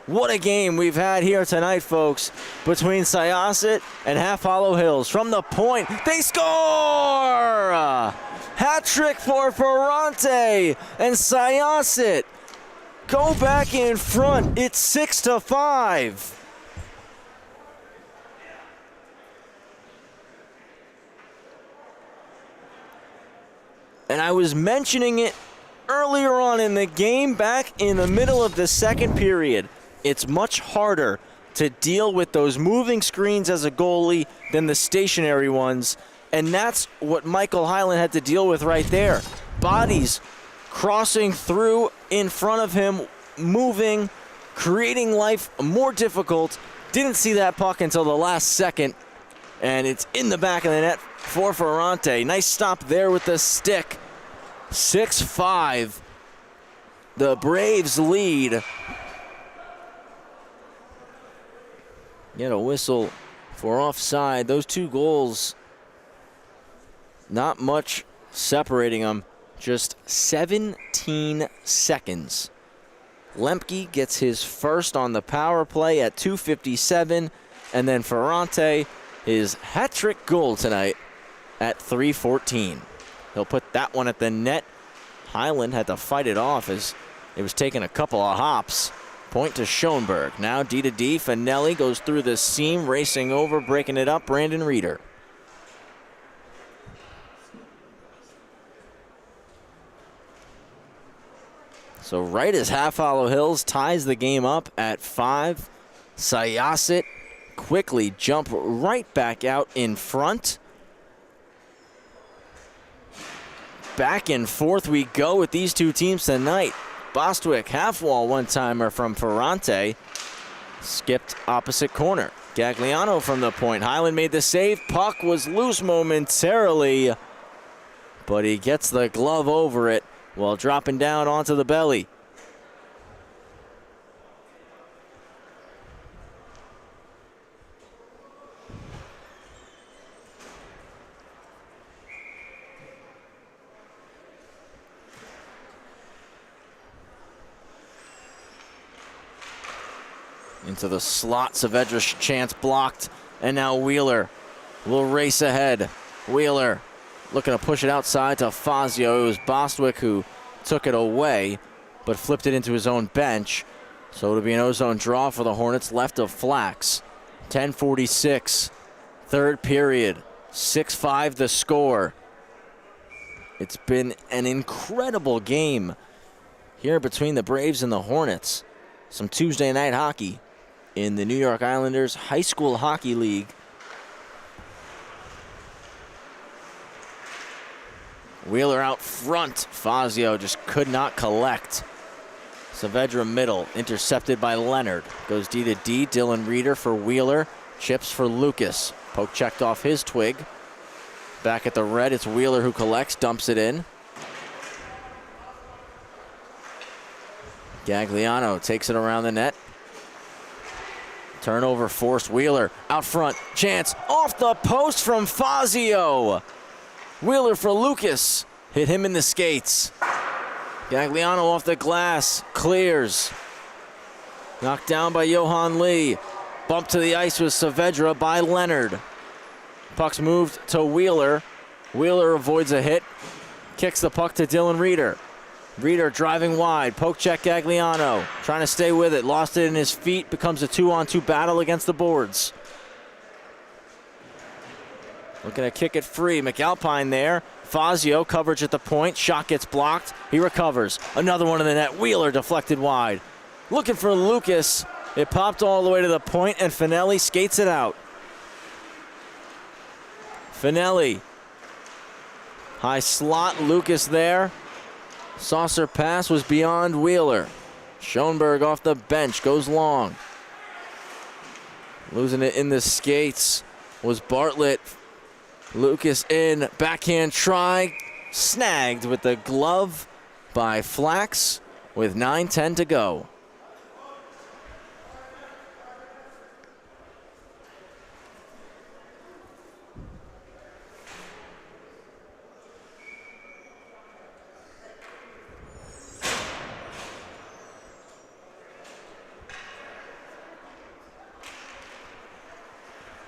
What a game we've had here tonight, folks, between Syosset and Half Hollow Hills. From the point, they score! Hat trick for Ferrante, and Syosset go back in front. It's 6-5. And I was mentioning it earlier on in the game, back in the middle of the second period. It's much harder to deal with those moving screens as a goalie than the stationary ones. And that's what Michael Hyland had to deal with right there. Bodies crossing through in front of him, moving, creating life more difficult. Didn't see that puck until the last second, and it's in the back of the net for Ferrante. Nice stop there with the stick. 6-5. The Braves lead. Get a whistle for offside. Those two goals, not much separating them, just 17 seconds. Lemke gets his first on the power play at 2:57, and then Ferrante, his hat-trick goal tonight at 3:14. He'll put that one at the net. Hyland had to fight it off as it was taking a couple of hops. Point to Schoenberg. Now D to D. Finelli goes through the seam, racing over, breaking it up. Brandon Reeder. So right as Half Hollow Hills ties the game up at 5, Syosset quickly jump right back out in front. Back and forth we go with these two teams tonight. Bostwick, half-wall one-timer from Ferrante. Skipped opposite corner. Gagliano from the point. Hyland made the save. Puck was loose momentarily, but he gets the glove over it while dropping down onto the belly. Into the slot, Saavedra's chance blocked, and now Wheeler will race ahead. Wheeler looking to push it outside to Fazio. It was Bostwick who took it away, but flipped it into his own bench. So it'll be an ozone draw for the Hornets left of Flax. 10:46, third period, 6-5 the score. It's been an incredible game here between the Braves and the Hornets. Some Tuesday night hockey in the New York Islanders High School Hockey League. Wheeler out front. Fazio just could not collect. Saavedra middle, intercepted by Leonard. Goes D to D. Dylan Reeder for Wheeler. Chips for Lucas. Poke checked off his twig. Back at the red, it's Wheeler who collects, dumps it in. Gagliano takes it around the net. Turnover forced. Wheeler out front. Chance off the post from Fazio. Wheeler for Lucas. Hit him in the skates. Gagliano off the glass. Clears. Knocked down by Johan Lee. Bump to the ice with Saavedra by Leonard. Puck's moved to Wheeler. Wheeler avoids a hit. Kicks the puck to Dylan Reeder. Reeder driving wide. Poke check Gagliano. Trying to stay with it. Lost it in his feet. Becomes a 2-on-2 battle against the boards. Looking to kick it free. McAlpine there. Fazio, coverage at the point. Shot gets blocked. He recovers. Another one in the net. Wheeler deflected wide. Looking for Lucas. It popped all the way to the point, and Finelli skates it out. Finelli. High slot. Lucas there. Saucer pass was beyond Wheeler. Schoenberg off the bench. Goes long. Losing it in the skates was Bartlett. Lucas in, backhand try, snagged with the glove by Flax with 9:10 to go.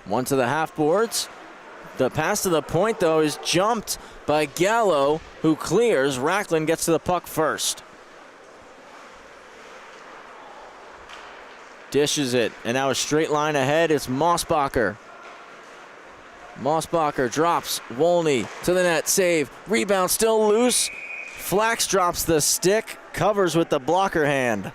One to the half boards. The pass to the point, though, is jumped by Gallo, who clears. Racklin gets to the puck first. Dishes it, and now a straight line ahead. It's Mossbacher. Mossbacher drops. Wolny to the net, save. Rebound still loose. Flax drops the stick, covers with the blocker hand.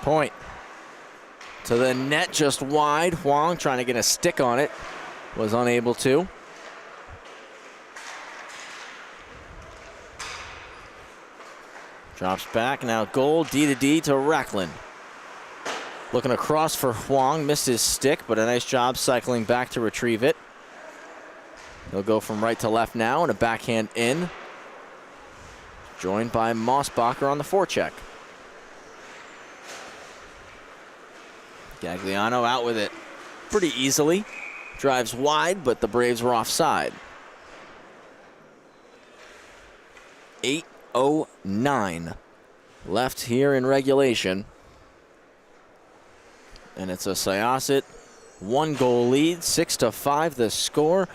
Point to the net, just wide. Huang trying to get a stick on it, was unable to. Drops back, now goal, D to D to Racklin. Looking across for Huang, missed his stick, but a nice job cycling back to retrieve it. He'll go from right to left now, and a backhand in. Joined by Mossbacher on the forecheck. Gagliano out with it pretty easily. Drives wide, but the Braves were offside. 8:09 left here in regulation. And it's a Syosset 1-goal lead, 6-5 the score.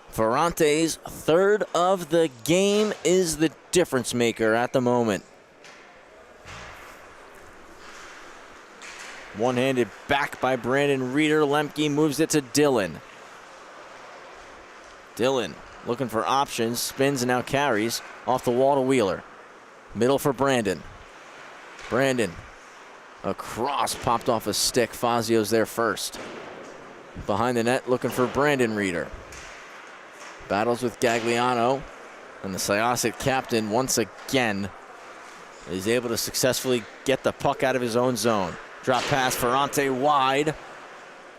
Ferrante's third of the game is the difference maker at the moment. One-handed back by Brandon Reeder. Lemke moves it to Dillon. Dillon looking for options, spins and now carries off the wall to Wheeler. Middle for Brandon. Brandon across, popped off a stick. Fazio's there first. Behind the net looking for Brandon Reeder. Battles with Gagliano, and the Syosset captain once again is able to successfully get the puck out of his own zone. Drop pass, Ferrante wide.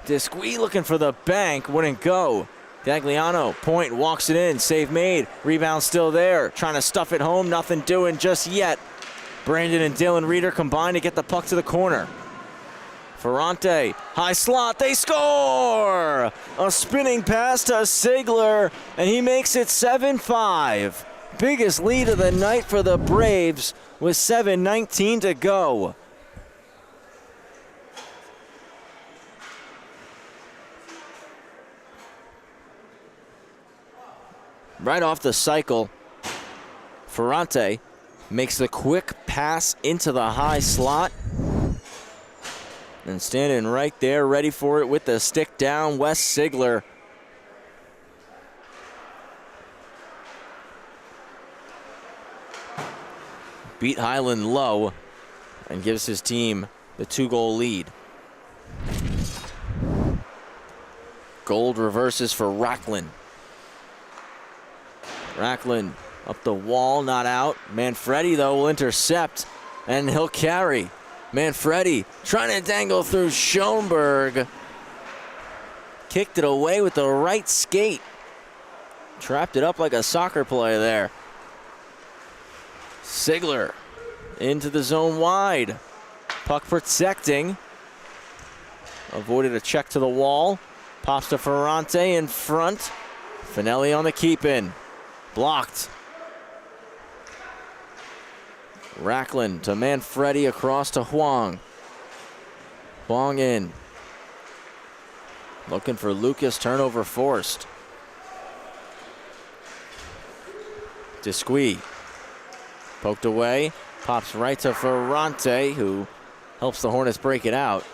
Disqui looking for the bank, wouldn't go. Gagliano, point, walks it in, save made. Rebound still there, trying to stuff it home, nothing doing just yet. Brandon and Dylan Reeder combine to get the puck to the corner. Ferrante, high slot, they score! A spinning pass to Sigler, and he makes it 7-5. Biggest lead of the night for the Braves with 7:19 to go. Right off the cycle, Ferrante makes the quick pass into the high slot. And standing right there, ready for it with the stick down, Wes Sigler. Beat Highland low and gives his team the 2-goal lead. Gold reverses for Racklin. Racklin up the wall, not out. Manfredi, though, will intercept, and he'll carry. Manfredi trying to dangle through Schoenberg. Kicked it away with the right skate. Trapped it up like a soccer play there. Sigler into the zone wide. Puck protecting. Avoided a check to the wall. Pops to Ferrante in front. Finelli on the keep-in. Blocked. Racklin to Manfredi, across to Huang. Huang in. Looking for Lucas, turnover forced. Desqui poked away, pops right to Ferrante, who helps the Hornets break it out.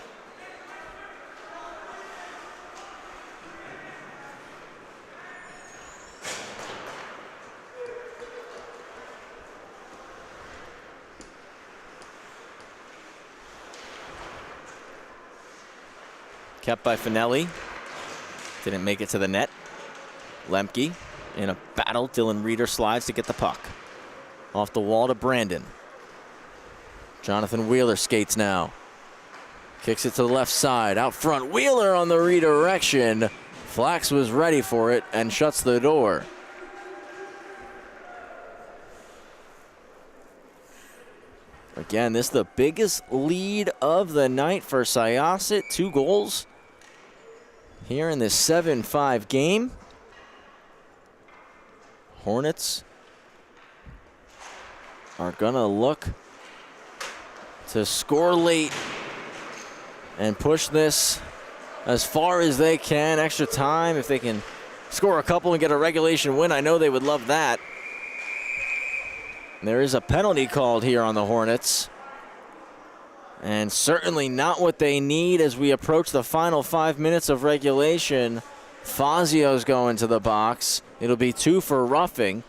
Kept by Finelli. Didn't make it to the net. Lemke in a battle. Dylan Reeder slides to get the puck. Off the wall to Brandon. Jonathan Wheeler skates now. Kicks it to the left side. Out front, Wheeler on the redirection. Flax was ready for it and shuts the door. Again, this is the biggest lead of the night for Syosset. 2 goals here in this 7-5 game. Hornets are gonna look to score late and push this as far as they can. Extra time, if they can score a couple and get a regulation win, I know they would love that. There is a penalty called here on the Hornets. And certainly not what they need as we approach the final 5 minutes of regulation. Fazio's going to the box. It'll be 2 for roughing.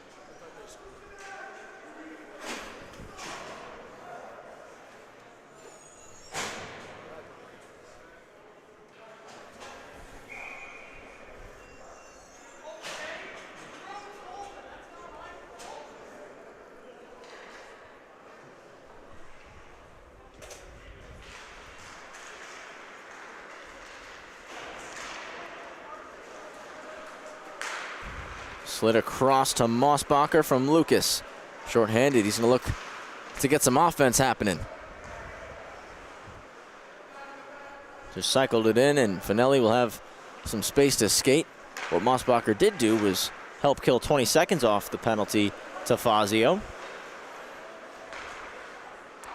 Slid across to Mossbacher from Lucas. Short-handed, he's gonna look to get some offense happening. Just cycled it in, and Finelli will have some space to skate. What Mossbacher did do was help kill 20 seconds off the penalty to Fazio.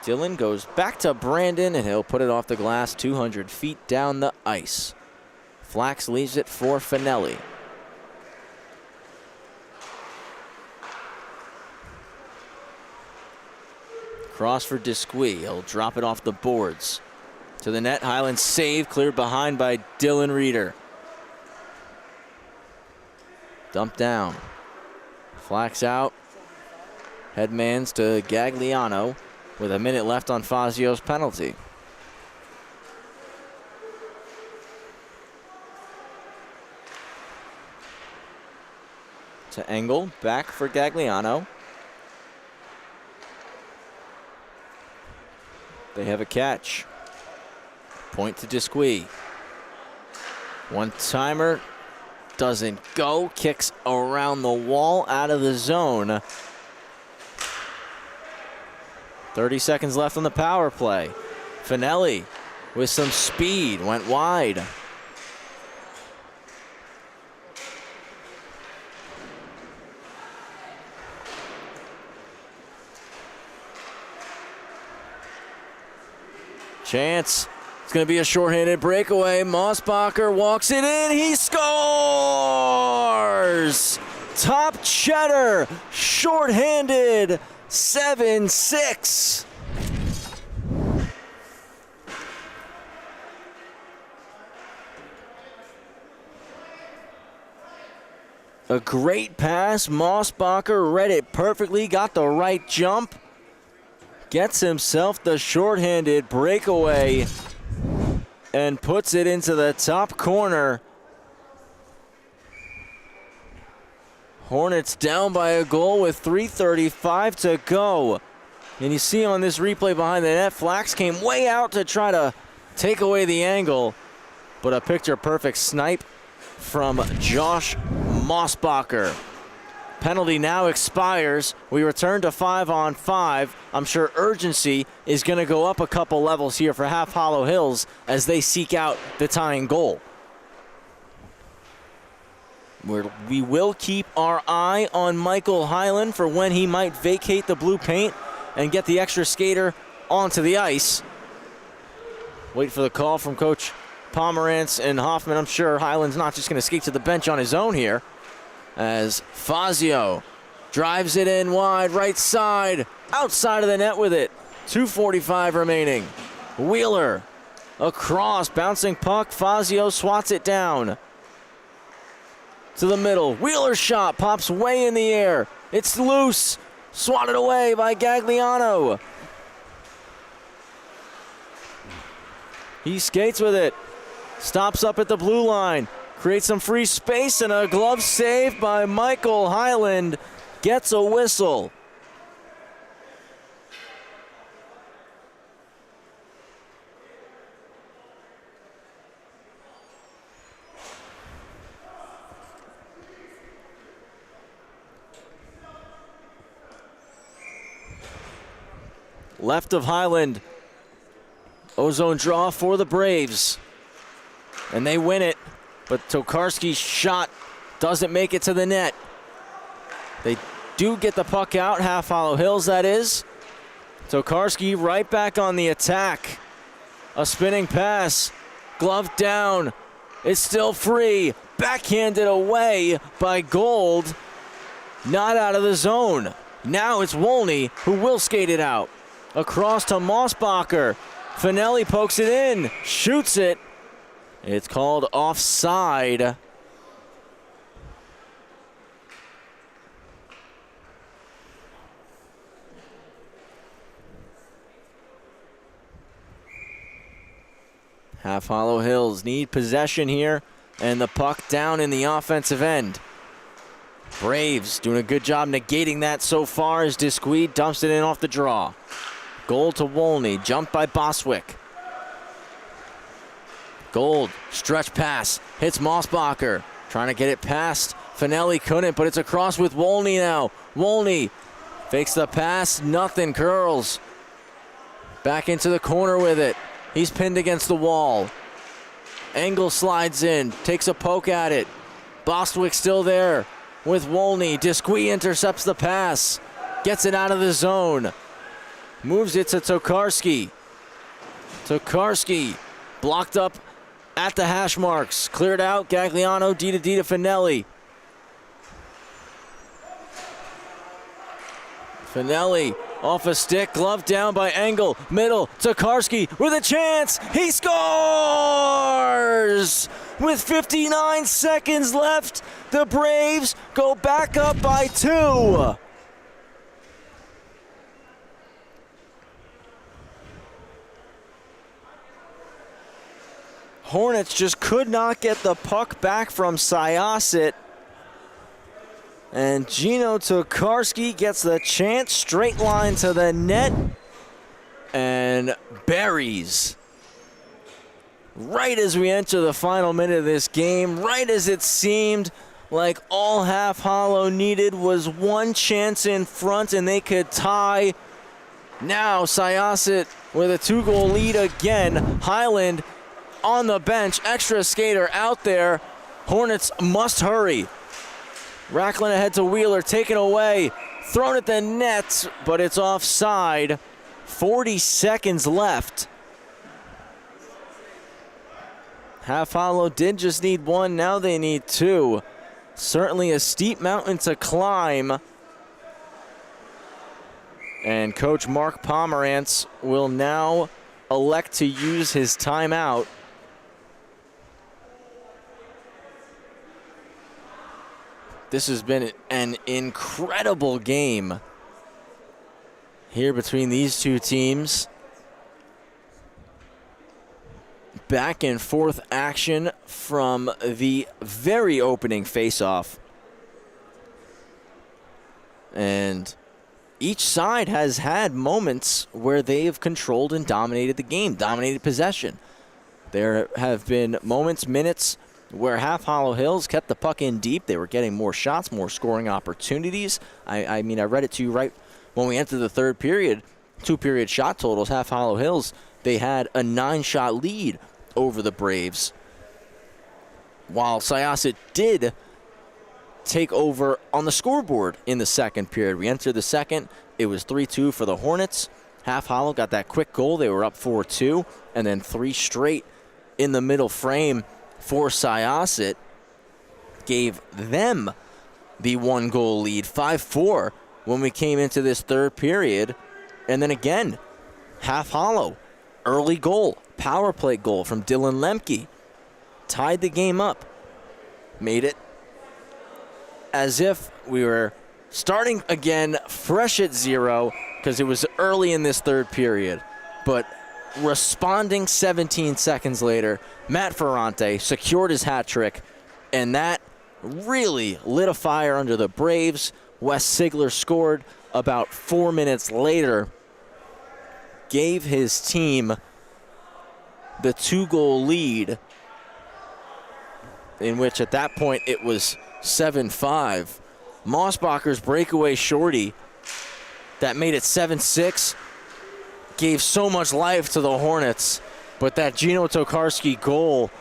Dylan goes back to Brandon, and he'll put it off the glass 200 feet down the ice. Flax leaves it for Finelli. Cross for Desqui. He'll drop it off the boards. To the net, Highland save, cleared behind by Dylan Reeder. Dumped down. Flax out. Headmans to Gagliano with a minute left on Fazio's penalty. To Engel, back for Gagliano. They have a catch. Point to Desqui. One-timer doesn't go. Kicks around the wall, out of the zone. 30 seconds left on the power play. Finelli with some speed, went wide. Chance. It's going to be a shorthanded breakaway. Mossbacher walks it in. He scores! Top cheddar. Shorthanded. 7-6. A great pass. Mossbacher read it perfectly. Got the right jump. Gets himself the shorthanded breakaway and puts it into the top corner. Hornets down by a goal with 3:35 to go. And you see on this replay behind the net, Flax came way out to try to take away the angle, but a picture-perfect snipe from Josh Mossbacher. Penalty now expires. We return to 5-on-5. I'm sure urgency is going to go up a couple levels here for Half Hollow Hills as they seek out the tying goal. We will keep our eye on Michael Highland for when he might vacate the blue paint and get the extra skater onto the ice. Wait for the call from Coach Pomerantz and Hoffman. I'm sure Highland's not just going to skate to the bench on his own here, as Fazio drives it in wide, right side, outside of the net with it. 2:45 remaining. Wheeler across, bouncing puck. Fazio swats it down to the middle. Wheeler's shot pops way in the air. It's loose. Swatted away by Gagliano. He skates with it. Stops up at the blue line. Creates some free space, and a glove save by Michael Highland gets a whistle. Left of Highland. Ozone draw for the Braves. And they win it, but Tokarski's shot doesn't make it to the net. They do get the puck out, Half Hollow Hills that is. Tokarski right back on the attack. A spinning pass, glove down. It's still free, backhanded away by Gold. Not out of the zone. Now it's Wolney who will skate it out. Across to Mossbacher. Finelli pokes it in, shoots it. It's called offside. Half Hollow Hills need possession here, and the puck down in the offensive end. Braves doing a good job negating that so far as Disquid dumps it in off the draw. Gold to Wolney, jumped by Boswick. Gold, stretch pass, hits Mossbacher. Trying to get it past. Finelli couldn't, but it's across with Wolney now. Wolney fakes the pass, nothing, curls. Back into the corner with it. He's pinned against the wall. Engel slides in, takes a poke at it. Bostwick still there with Wolney. Disquis intercepts the pass, gets it out of the zone. Moves it to Tokarski. Tokarski blocked up at the hash marks. Cleared out. Gagliano, D to Finelli. Finelli off a stick. Glove down by Engel. Middle. Tokarski with a chance. He scores! With 59 seconds left, the Braves go back up by 2. Hornets just could not get the puck back from Syosset. And Gino Tokarski gets the chance, straight line to the net, and buries. Right as we enter the final minute of this game, right as it seemed like all Half Hollow needed was one chance in front and they could tie. Now Syosset with a 2-goal lead again. Highland on the bench, extra skater out there. Hornets must hurry. Racklin ahead to Wheeler, taken away, thrown at the net, but it's offside. 40 seconds left. Half Hollow did just need one, now they need 2. Certainly a steep mountain to climb. And Coach Mark Pomerantz will now elect to use his timeout. This has been an incredible game here between these two teams. Back and forth action from the very opening faceoff. And each side has had moments where they have controlled and dominated the game, dominated possession. There have been moments, minutes, where Half Hollow Hills kept the puck in deep. They were getting more shots, more scoring opportunities. I mean, I read it to you right when we entered the third period. 2-period shot totals. Half Hollow Hills, they had a 9-shot lead over the Braves. While Syosset did take over on the scoreboard in the second period. We entered the second. It was 3-2 for the Hornets. Half Hollow got that quick goal. They were up 4-2, and then 3 straight in the middle frame for Syosset gave them the 1-goal lead, 5-4 when we came into this third period. And then again, Half Hollow, early goal, power play goal from Dylan Lemke, tied the game up, made it as if we were starting again fresh at 0 because it was early in this third period. But responding 17 seconds later, Matt Ferrante secured his hat trick, and that really lit a fire under the Braves. Wes Sigler scored about 4 minutes later, gave his team the 2-goal lead, in which at that point it was 7-5. Mossbacher's breakaway shorty that made it 7-6 gave so much life to the Hornets, but that Gino Tokarski goal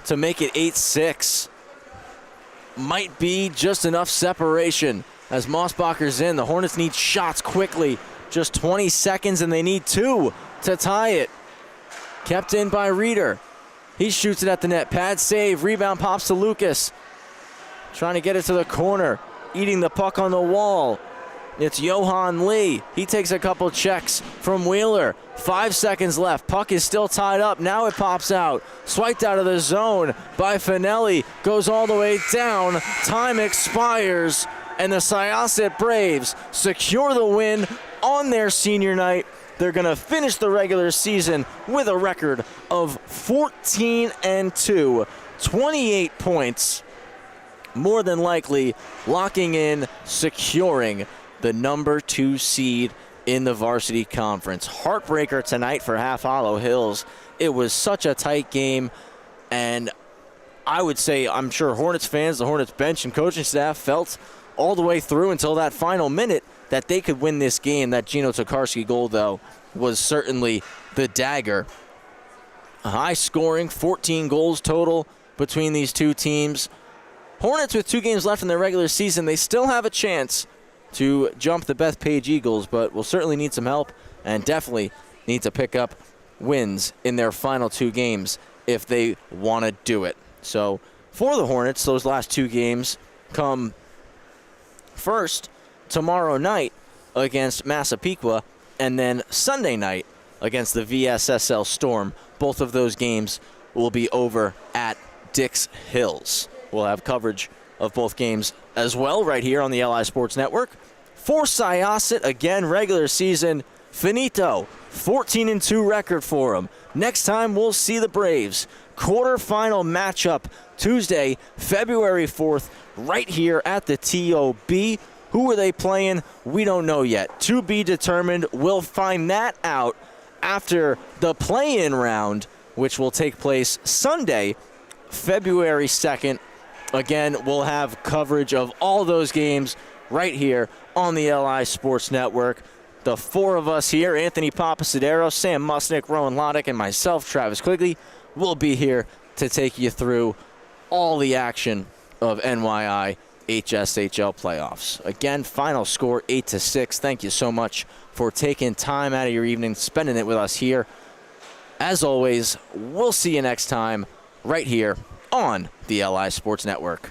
to make it 8-6 might be just enough separation. As Mossbacher's in, the Hornets need shots quickly. Just 20 seconds, and they need 2 to tie it. Kept in by Reeder. He shoots it at the net. Pad save. Rebound pops to Lucas. Trying to get it to the corner. Eating the puck on the wall. It's Johan Lee. He takes a couple checks from Wheeler. 5 seconds left. Puck is still tied up. Now it pops out. Swiped out of the zone by Finelli. Goes all the way down. Time expires. And the Syosset Braves secure the win on their senior night. They're going to finish the regular season with a record of 14-2. 28 points. More than likely locking in, securing the number 2 seed in the Varsity Conference. Heartbreaker tonight for Half Hollow Hills. It was such a tight game, and I would say I'm sure Hornets fans, the Hornets bench and coaching staff felt all the way through until that final minute that they could win this game. That Gino Tokarski goal, though, was certainly the dagger. A high scoring, 14 goals total between these two teams. Hornets with 2 games left in their regular season, they still have a chance to jump the Bethpage Eagles, but will certainly need some help and definitely need to pick up wins in their final 2 games if they want to do it. So for the Hornets, those last 2 games come first tomorrow night against Massapequa, and then Sunday night against the VSSL Storm. Both of those games will be over at Dix Hills. We'll have coverage of both games as well right here on the LI Sports Network. For Syosset, again, regular season finito. 14-2 record for them. Next time we'll see the Braves. Quarterfinal matchup Tuesday, February 4th, right here at the TOB. Who are they playing? We don't know yet. To be determined. We'll find that out after the play-in round, which will take place Sunday, February 2nd. Again, we'll have coverage of all those games right here on the LI Sports Network. The 4 of us here, Anthony Papasadero, Sam Musnick, Rowan Loddick, and myself, Travis Quigley, will be here to take you through all the action of NYIHSHL playoffs. Again, final score 8-6. Thank you so much for taking time out of your evening, spending it with us here. As always, we'll see you next time right here on the LI Sports Network.